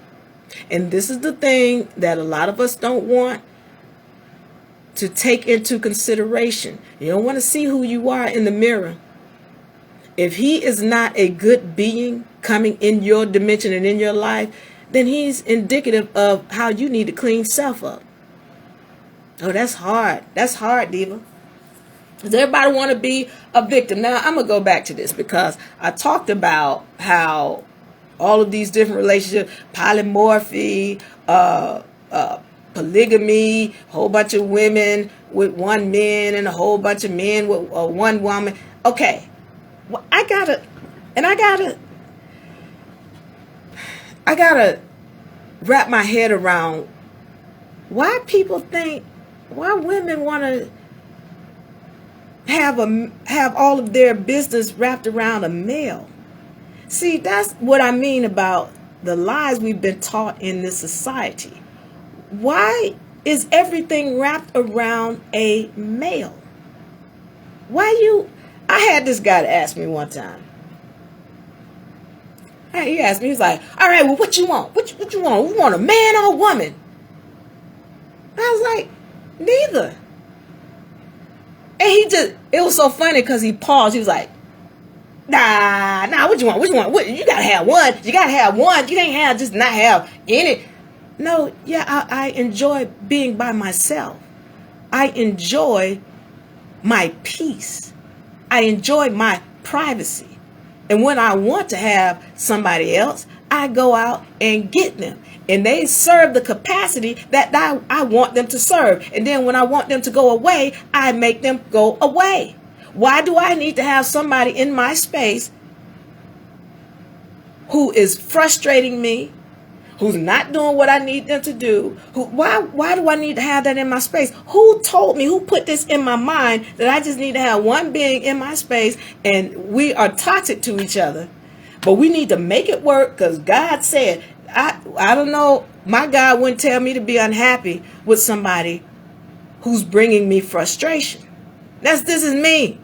And this is the thing that a lot of us don't want to take into consideration. You don't want to see who you are in the mirror. If he is not a good being coming in your dimension and in your life, then he's indicative of how you need to clean self up. Oh, that's hard. That's hard, Diva. Does everybody want to be a victim? Now, I'm going to go back to this because I talked about how all of these different relationships, polymorphy, polygamy, a whole bunch of women with one man and a whole bunch of men with one woman. Okay, well, I gotta wrap my head around why women want to have all of their business wrapped around a male. See, that's what I mean about the lies we've been taught in this society. Why is everything wrapped around a male? I had this guy to ask me one time. He asked me, he was like, all right, well, what you want? What you want? You want a man or a woman? I was like, neither. And it was so funny because he paused. He was like, nah, what you want? You gotta have one. You gotta have one. You can't just not have any. No, yeah, I enjoy being by myself. I enjoy my peace. I enjoy my privacy. And when I want to have somebody else, I go out and get them. And they serve the capacity that I want them to serve. And then when I want them to go away, I make them go away. Why do I need to have somebody in my space who is frustrating me, who's not doing what I need them to do, why do I need to have that in my space? Who told me, who put this in my mind that I just need to have one being in my space and we are toxic to each other? But we need to make it work because God said, I don't know, my God wouldn't tell me to be unhappy with somebody who's bringing me frustration. This is me.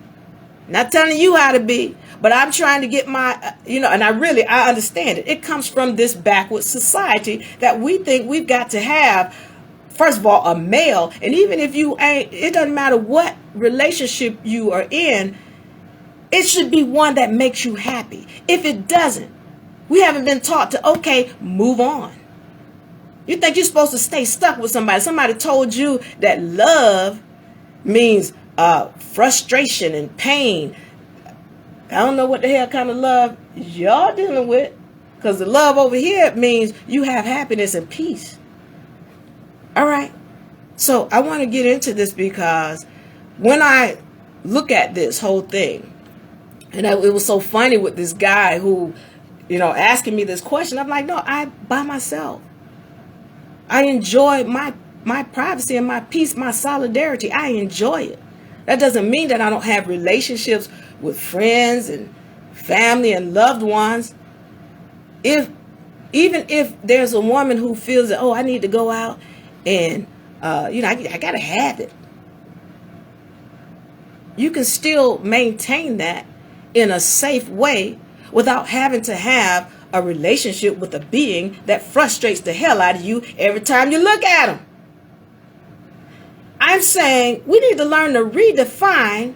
Not telling you how to be, but I'm trying to get my, and I understand it. It comes from this backward society that we think we've got to have, first of all, a male. And even if you ain't, it doesn't matter what relationship you are in, it should be one that makes you happy. If it doesn't, we haven't been taught to, okay, move on. You think you're supposed to stay stuck with somebody. Somebody told you that love means frustration and pain. I don't know what the hell kind of love y'all dealing with, because the love over here means you have happiness and peace. All right. So I want to get into this because when I look at this whole thing, and it was so funny with this guy who, asking me this question. I'm like, no, I by myself. I enjoy my privacy and my peace, my solidarity. I enjoy it. That doesn't mean that I don't have relationships with friends and family and loved ones. Even if there's a woman who feels that, I need to go out and, I got to have it. You can still maintain that in a safe way without having to have a relationship with a being that frustrates the hell out of you every time you look at them. I'm saying we need to learn to redefine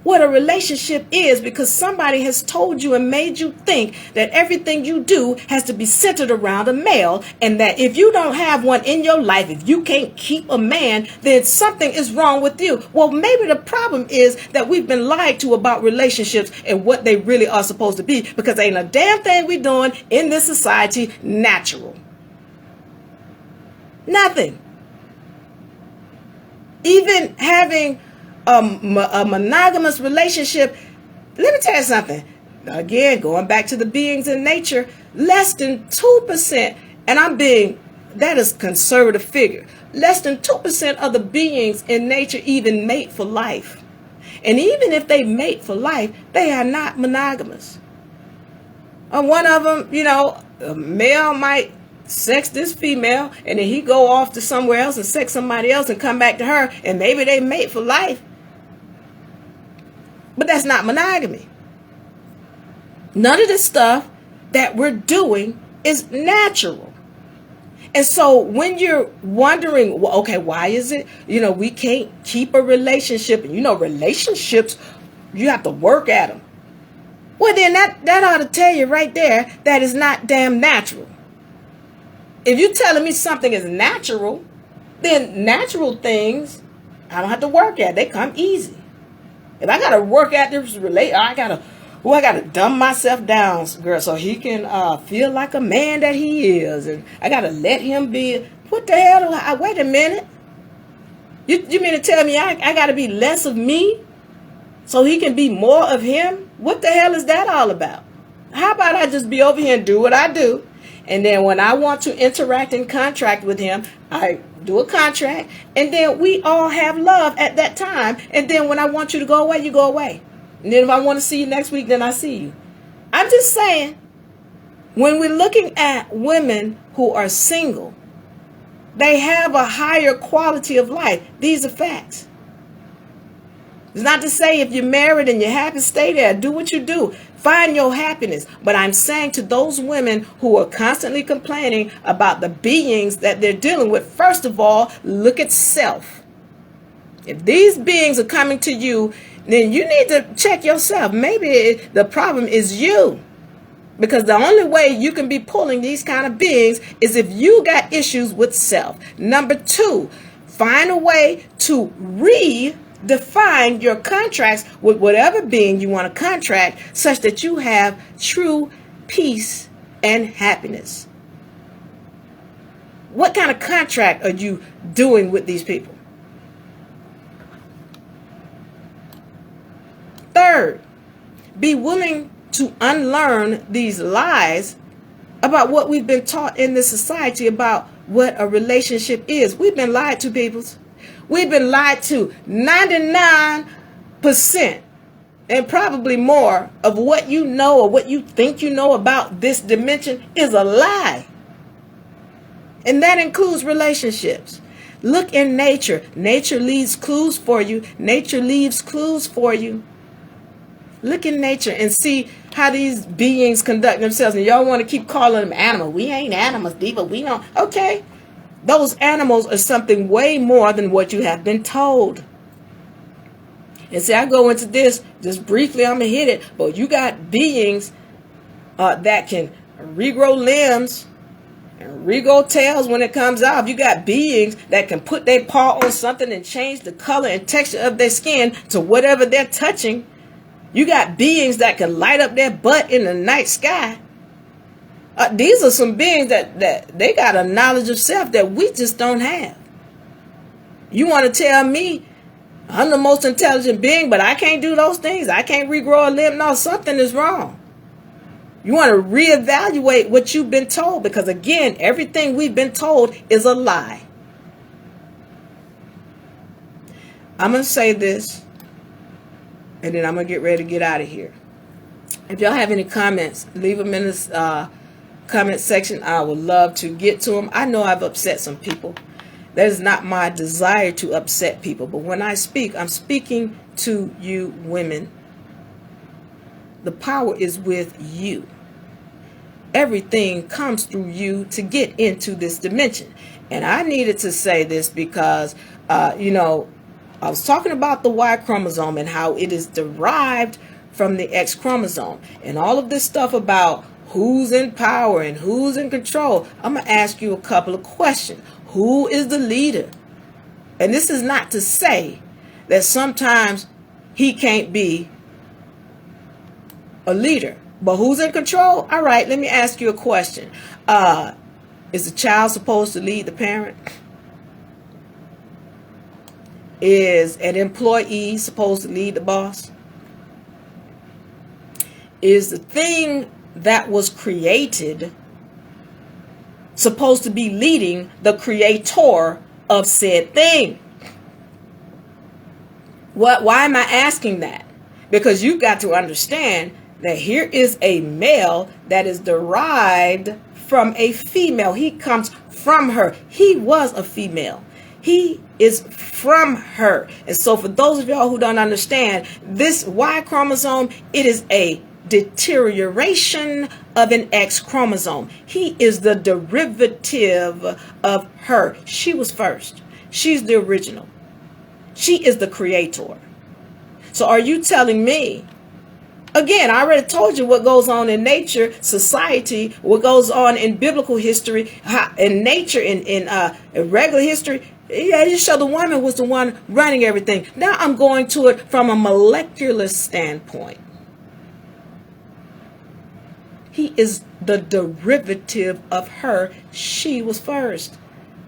what a relationship is, because somebody has told you and made you think that everything you do has to be centered around a male, and that if you don't have one in your life, if you can't keep a man, then something is wrong with you. Well, maybe the problem is that we've been lied to about relationships and what they really are supposed to be, because ain't a damn thing we doing in this society natural. Nothing. Even having a monogamous relationship, let me tell you something. Again, going back to the beings in nature, less than 2%, and that is conservative figure, less than 2% of the beings in nature even mate for life. And even if they mate for life, they are not monogamous. One of them, a male might sex this female, and then he go off to somewhere else and sex somebody else and come back to her, and maybe they mate for life. But that's not monogamy. None of this stuff that we're doing is natural. And so when you're wondering, well, okay, why is it, we can't keep a relationship, and relationships, you have to work at them. Well, then that ought to tell you right there that is not damn natural. If you're telling me something is natural, then natural things, I don't have to work at. They come easy. If I got to work at this I got to dumb myself down, girl, so he can feel like a man that he is. And I got to let him be. What the hell? Wait a minute. You mean to tell me I got to be less of me so he can be more of him? What the hell is that all about? How about I just be over here and do what I do? And then when I want to interact and contract with him, I do a contract. And then we all have love at that time. And then when I want you to go away, you go away. And then if I want to see you next week, then I see you. I'm just saying, when we're looking at women who are single, they have a higher quality of life. These are facts. It's not to say if you're married and you're happy, stay there. Do what you do. Find your happiness. But I'm saying to those women who are constantly complaining about the beings that they're dealing with, first of all, look at self. If these beings are coming to you, then you need to check yourself. Maybe the problem is you. Because the only way you can be pulling these kind of beings is if you got issues with self. Number 2, find a way to define your contracts with whatever being you want to contract, such that you have true peace and happiness. What kind of contract are you doing with these people? Third, be willing to unlearn these lies about what we've been taught in this society about what a relationship is. We've been lied to, peoples. We've been lied to. 99% and probably more of what you know or what you think you know about this dimension is a lie. And that includes relationships. Look in nature. Nature leaves clues for you. Nature leaves clues for you. Look in nature and see how these beings conduct themselves. And y'all want to keep calling them animals. We ain't animals, Diva. We don't. Okay. Those animals are something way more than what you have been told. And see, I go into this just briefly. I'm going to hit it. But you got beings that can regrow limbs and regrow tails when it comes off. You got beings that can put their paw on something and change the color and texture of their skin to whatever they're touching. You got beings that can light up their butt in the night sky. These are some beings that they got a knowledge of self that we just don't have. You want to tell me I'm the most intelligent being, but I can't do those things? I can't regrow a limb? No, something is wrong. You want to reevaluate what you've been told, because again, everything we've been told is a lie. I'm going to say this, and then I'm going to get ready to get out of here. If y'all have any comments, leave them in this comment section. I would love to get to them. I know I've upset some people. That is not my desire to upset people. But when I speak, I'm speaking to you women. The power is with you. Everything comes through you to get into this dimension. And I needed to say this because, I was talking about the Y chromosome and how it is derived from the X chromosome. And all of this stuff about who's in power and who's in control. I'm going to ask you a couple of questions. Who is the leader? And this is not to say that sometimes he can't be a leader. But who's in control? All right, let me ask you a question. Is the child supposed to lead the parent? Is an employee supposed to lead the boss? Is the thing that was created supposed to be leading the creator of said thing? Why am I asking that? Because you got to understand that here is a male that is derived from a female. He comes from her. He was a female. He is from her. And so for those of y'all who don't understand, this Y chromosome, it is a deterioration of an X chromosome. He is the derivative of her. She was first. She's the original. She is the creator. So are you telling me, again, I already told you what goes on in nature, society, what goes on in biblical history, in nature, in regular history. Yeah, you show the woman was the one running everything. Now I'm going to it from a molecular standpoint. He is the derivative of her. She was first.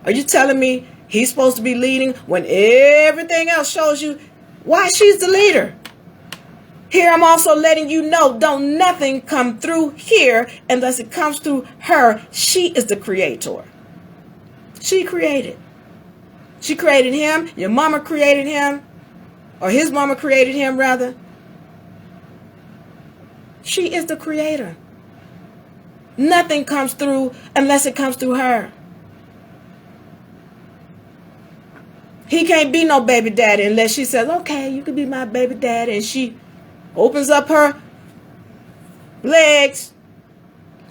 Are you telling me he's supposed to be leading when everything else shows you why she's the leader? Here I'm also letting you know, don't nothing come through here unless it comes through her. She is the creator. She created. She created him. Your mama created him. Or his mama created him, rather. She is the creator. Nothing comes through unless it comes through her. He can't be no baby daddy unless she says, okay, you can be my baby daddy. And she opens up her legs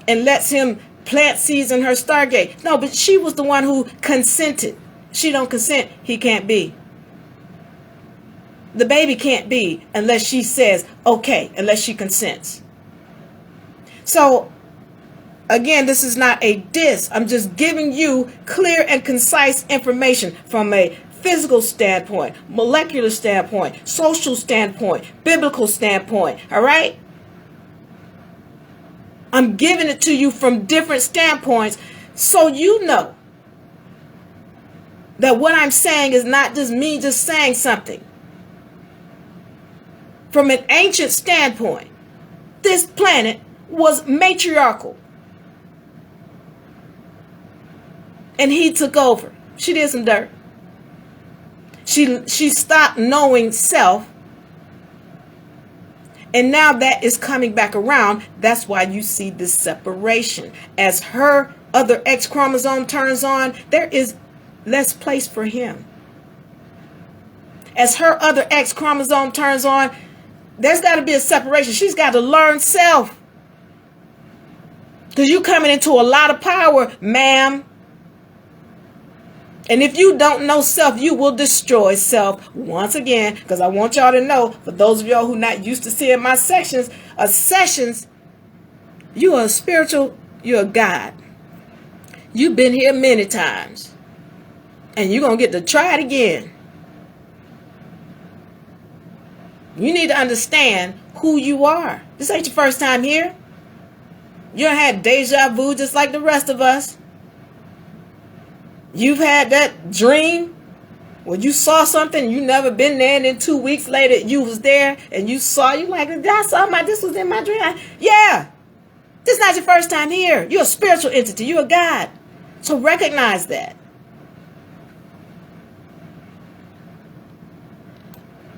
and lets him plant seeds in her stargate. No, but she was the one who consented. She don't consent, he can't be. The baby can't be unless she says, okay, unless she consents. So, again, this is not a diss. I'm just giving you clear and concise information from a physical standpoint, molecular standpoint, social standpoint, biblical standpoint, all right? I'm giving it to you from different standpoints so you know that what I'm saying is not just me just saying something. From an ancient standpoint, this planet was matriarchal. and he took over. She did some dirt. She stopped knowing self. And now that is coming back around. That's why you see this separation. As her other X chromosome turns on, there is less place for him. As her other X chromosome turns on, there's got to be a separation. She's got to learn self. Because you're coming into a lot of power, ma'am. And if you don't know self, you will destroy self once again. Because I want y'all to know, for those of y'all who not used to seeing my sessions, you are a spiritual, you're a God. You've been here many times. And you're going to get to try it again. You need to understand who you are. This ain't your first time here. You done had deja vu just like the rest of us. You've had that dream where you saw something, you never been there, and then 2 weeks later you was there and you saw, you like, this was in my dream. Yeah, this is not your first time here. You're a spiritual entity. You're a God. So recognize that.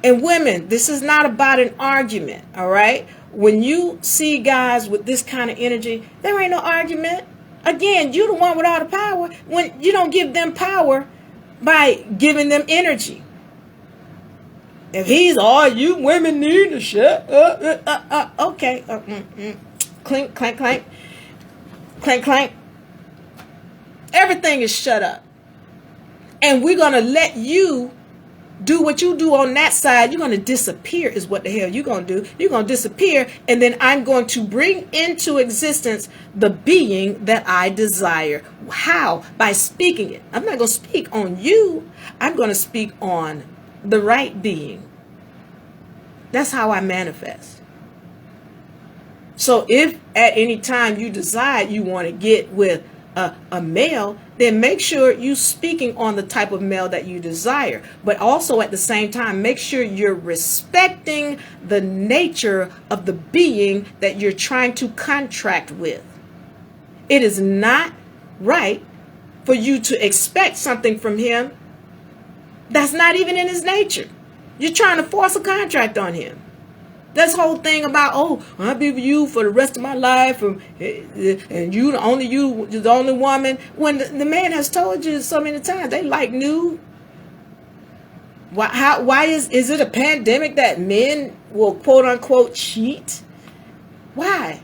And women, this is not about an argument, all right? When you see guys with this kind of energy, there ain't no argument. Again, you're the one with all the power. When you don't give them power by giving them energy. If he's all you women need to shut up, okay. Clink, clank, clank. Clank, clank. Everything is shut up. And we're going to let you do what you do on that side. You're going to disappear is what the hell you're going to do. You're going to disappear, and then I'm going to bring into existence the being that I desire. How? By speaking it. I'm not going to speak on you. I'm going to speak on the right being. That's how I manifest. So if at any time you decide you want to get with a male, then make sure you're speaking on the type of male that you desire. But also at the same time, make sure you're respecting the nature of the being that you're trying to contract with. It is not right for you to expect something from him that's not even in his nature. You're trying to force a contract on him. This whole thing about, I'll be with you for the rest of my life, and you're the only woman. When the man has told you so many times, they like new. Why is it a pandemic that men will quote unquote cheat? Why?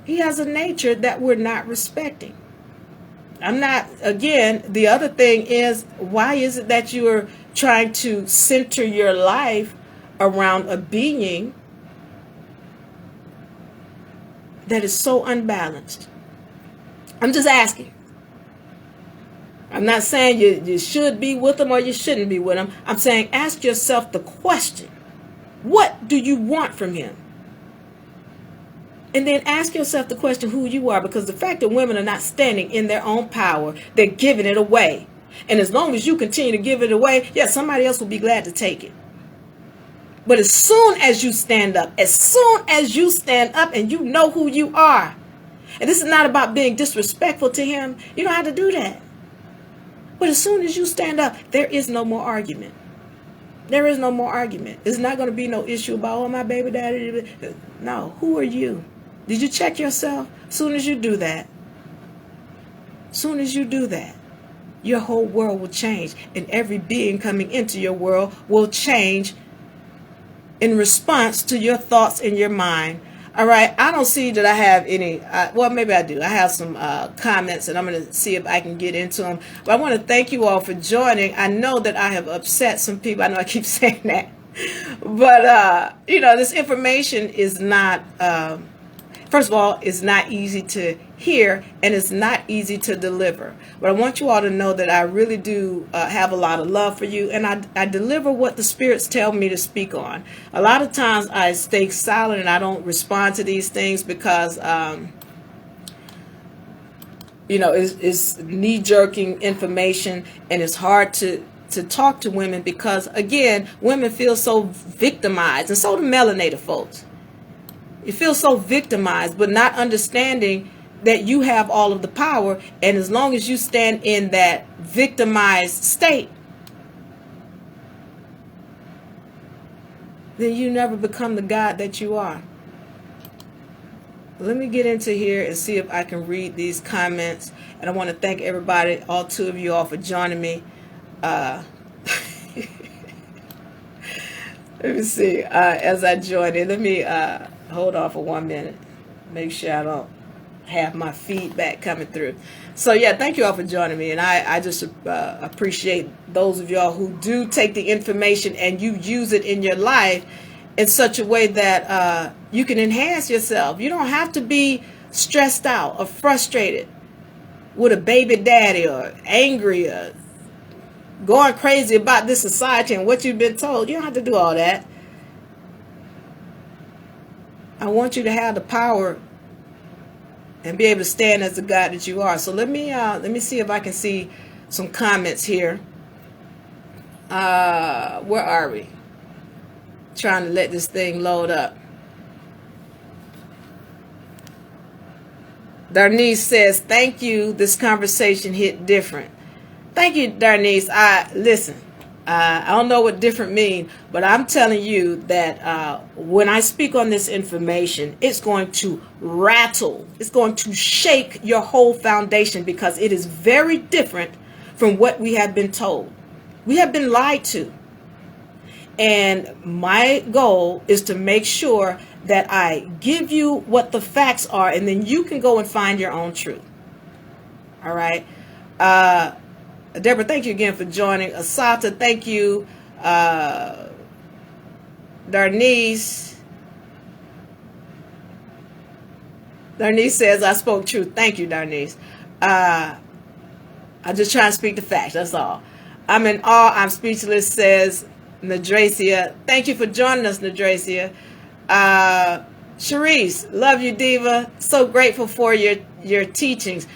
He has a nature that we're not respecting. The other thing is, why is it that you are trying to center your life around a being that is so unbalanced? I'm just asking. I'm not saying you should be with them or you shouldn't be with them. I'm saying ask yourself the question, what do you want from him? And then ask yourself the question who you are, because the fact that women are not standing in their own power, they're giving it away. And as long as you continue to give it away, somebody else will be glad to take it. But as soon as you stand up and you know who you are, and this is not about being disrespectful to him, you don't have to do that. But as soon as you stand up, there is no more argument. There is no more argument. It's not going to be no issue about, my baby daddy. No, who are you? Did you check yourself? As soon as you do that, your whole world will change, and every being coming into your world will change in response to your thoughts in your mind. All right, I don't see that I have any, maybe I do. I have some comments, and I'm going to see if I can get into them. But I want to thank you all for joining. I know that I have upset some people. I know I keep saying that. But, this information is not, first of all, it's not easy to hear, and it's not easy to deliver. But I want you all to know that I really do have a lot of love for you, and I deliver what the spirits tell me to speak on. A lot of times I stay silent and I don't respond to these things because it's knee-jerking information, and it's hard to talk to women because, again, women feel so victimized, and so do melanated folks. You feel so victimized, but not understanding that you have all of the power. And as long as you stand in that victimized state, then you never become the God that you are. Let me get into here and see if I can read these comments. And I want to thank everybody, all two of you all, for joining me. Let me see. As I join in, let me hold on for 1 minute. Make sure I don't have my feedback coming through. So yeah, thank you all for joining me. And I just appreciate those of y'all who do take the information and you use it in your life in such a way that you can enhance yourself. You don't have to be stressed out or frustrated with a baby daddy or angry or going crazy about this society and what you've been told. You don't have to do all that. I want you to have the power and be able to stand as the God that you are. So let me see if I can see some comments here. Where are we? Trying to let this thing load up. Darnice says, thank you. This conversation hit different. Thank you, Darnice. Listen, I don't know what different mean, but I'm telling you that when I speak on this information, it's going to rattle. It's going to shake your whole foundation because it is very different from what we have been told. We have been lied to. And my goal is to make sure that I give you what the facts are, and then you can go and find your own truth. All right. Deborah, thank you again for joining. Asata, thank you. Darnice says, I spoke truth. Thank you, Darnice. I just try to speak the facts. That's all. I'm in awe. I'm speechless, says Nadracia. Thank you for joining us, Nadracia. Sharice, love you, Diva. So grateful for your teachings.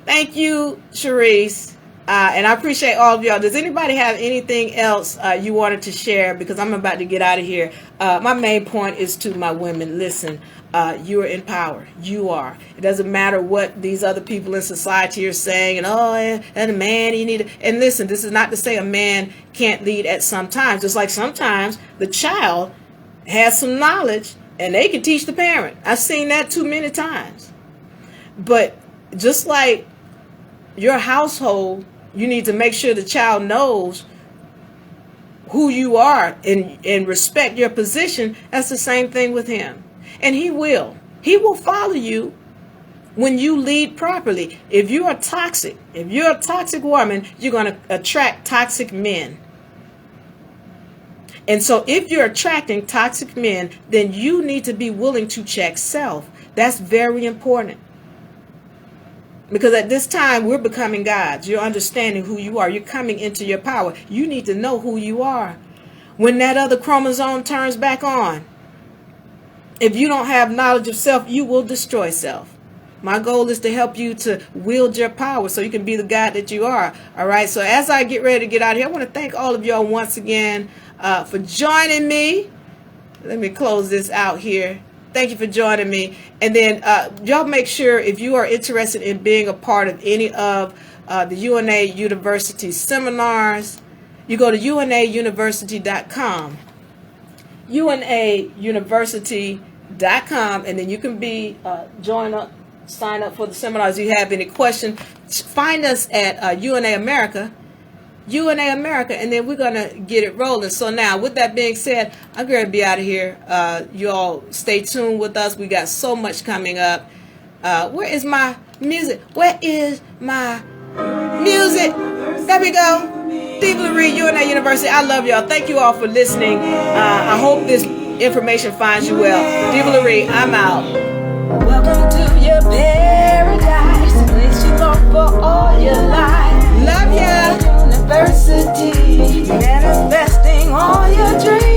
Thank you, Sharice. And I appreciate all of y'all. Does anybody have anything else you wanted to share? Because I'm about to get out of here. My main point is to my women. Listen, you are in power. You are. It doesn't matter what these other people in society are saying. And a man, you need to. And listen, this is not to say a man can't lead at some times. It's like sometimes the child has some knowledge and they can teach the parent. I've seen that too many times. But just like your household, you need to make sure the child knows who you are and respect your position. That's the same thing with him. And he will. He will follow you when you lead properly. If you're a toxic woman, you're going to attract toxic men. And so if you're attracting toxic men, then you need to be willing to check self. That's very important. Because at this time, we're becoming gods. You're understanding who you are. You're coming into your power. You need to know who you are. When that other chromosome turns back on, if you don't have knowledge of self, you will destroy self. My goal is to help you to wield your power so you can be the God that you are. All right. So as I get ready to get out of here, I want to thank all of y'all once again for joining me. Let me close this out here. Thank you for joining me. And then y'all make sure if you are interested in being a part of any of the UNA University seminars, you go to unauniversity.com. unauniversity.com, and then you can be sign up for the seminars. If you have any questions, find us at UNA America, and then we're going to get it rolling. So now, with that being said, I'm going to be out of here. You all stay tuned with us. We got so much coming up. Where is my music? Where is my music? There we go. Diva Lyri, UNA University. I love y'all. Thank you all for listening. I hope this information finds you well. Diva Lyri, I'm out. Welcome to your paradise, the place you long for all your life. Love ya. University, manifesting all your dreams.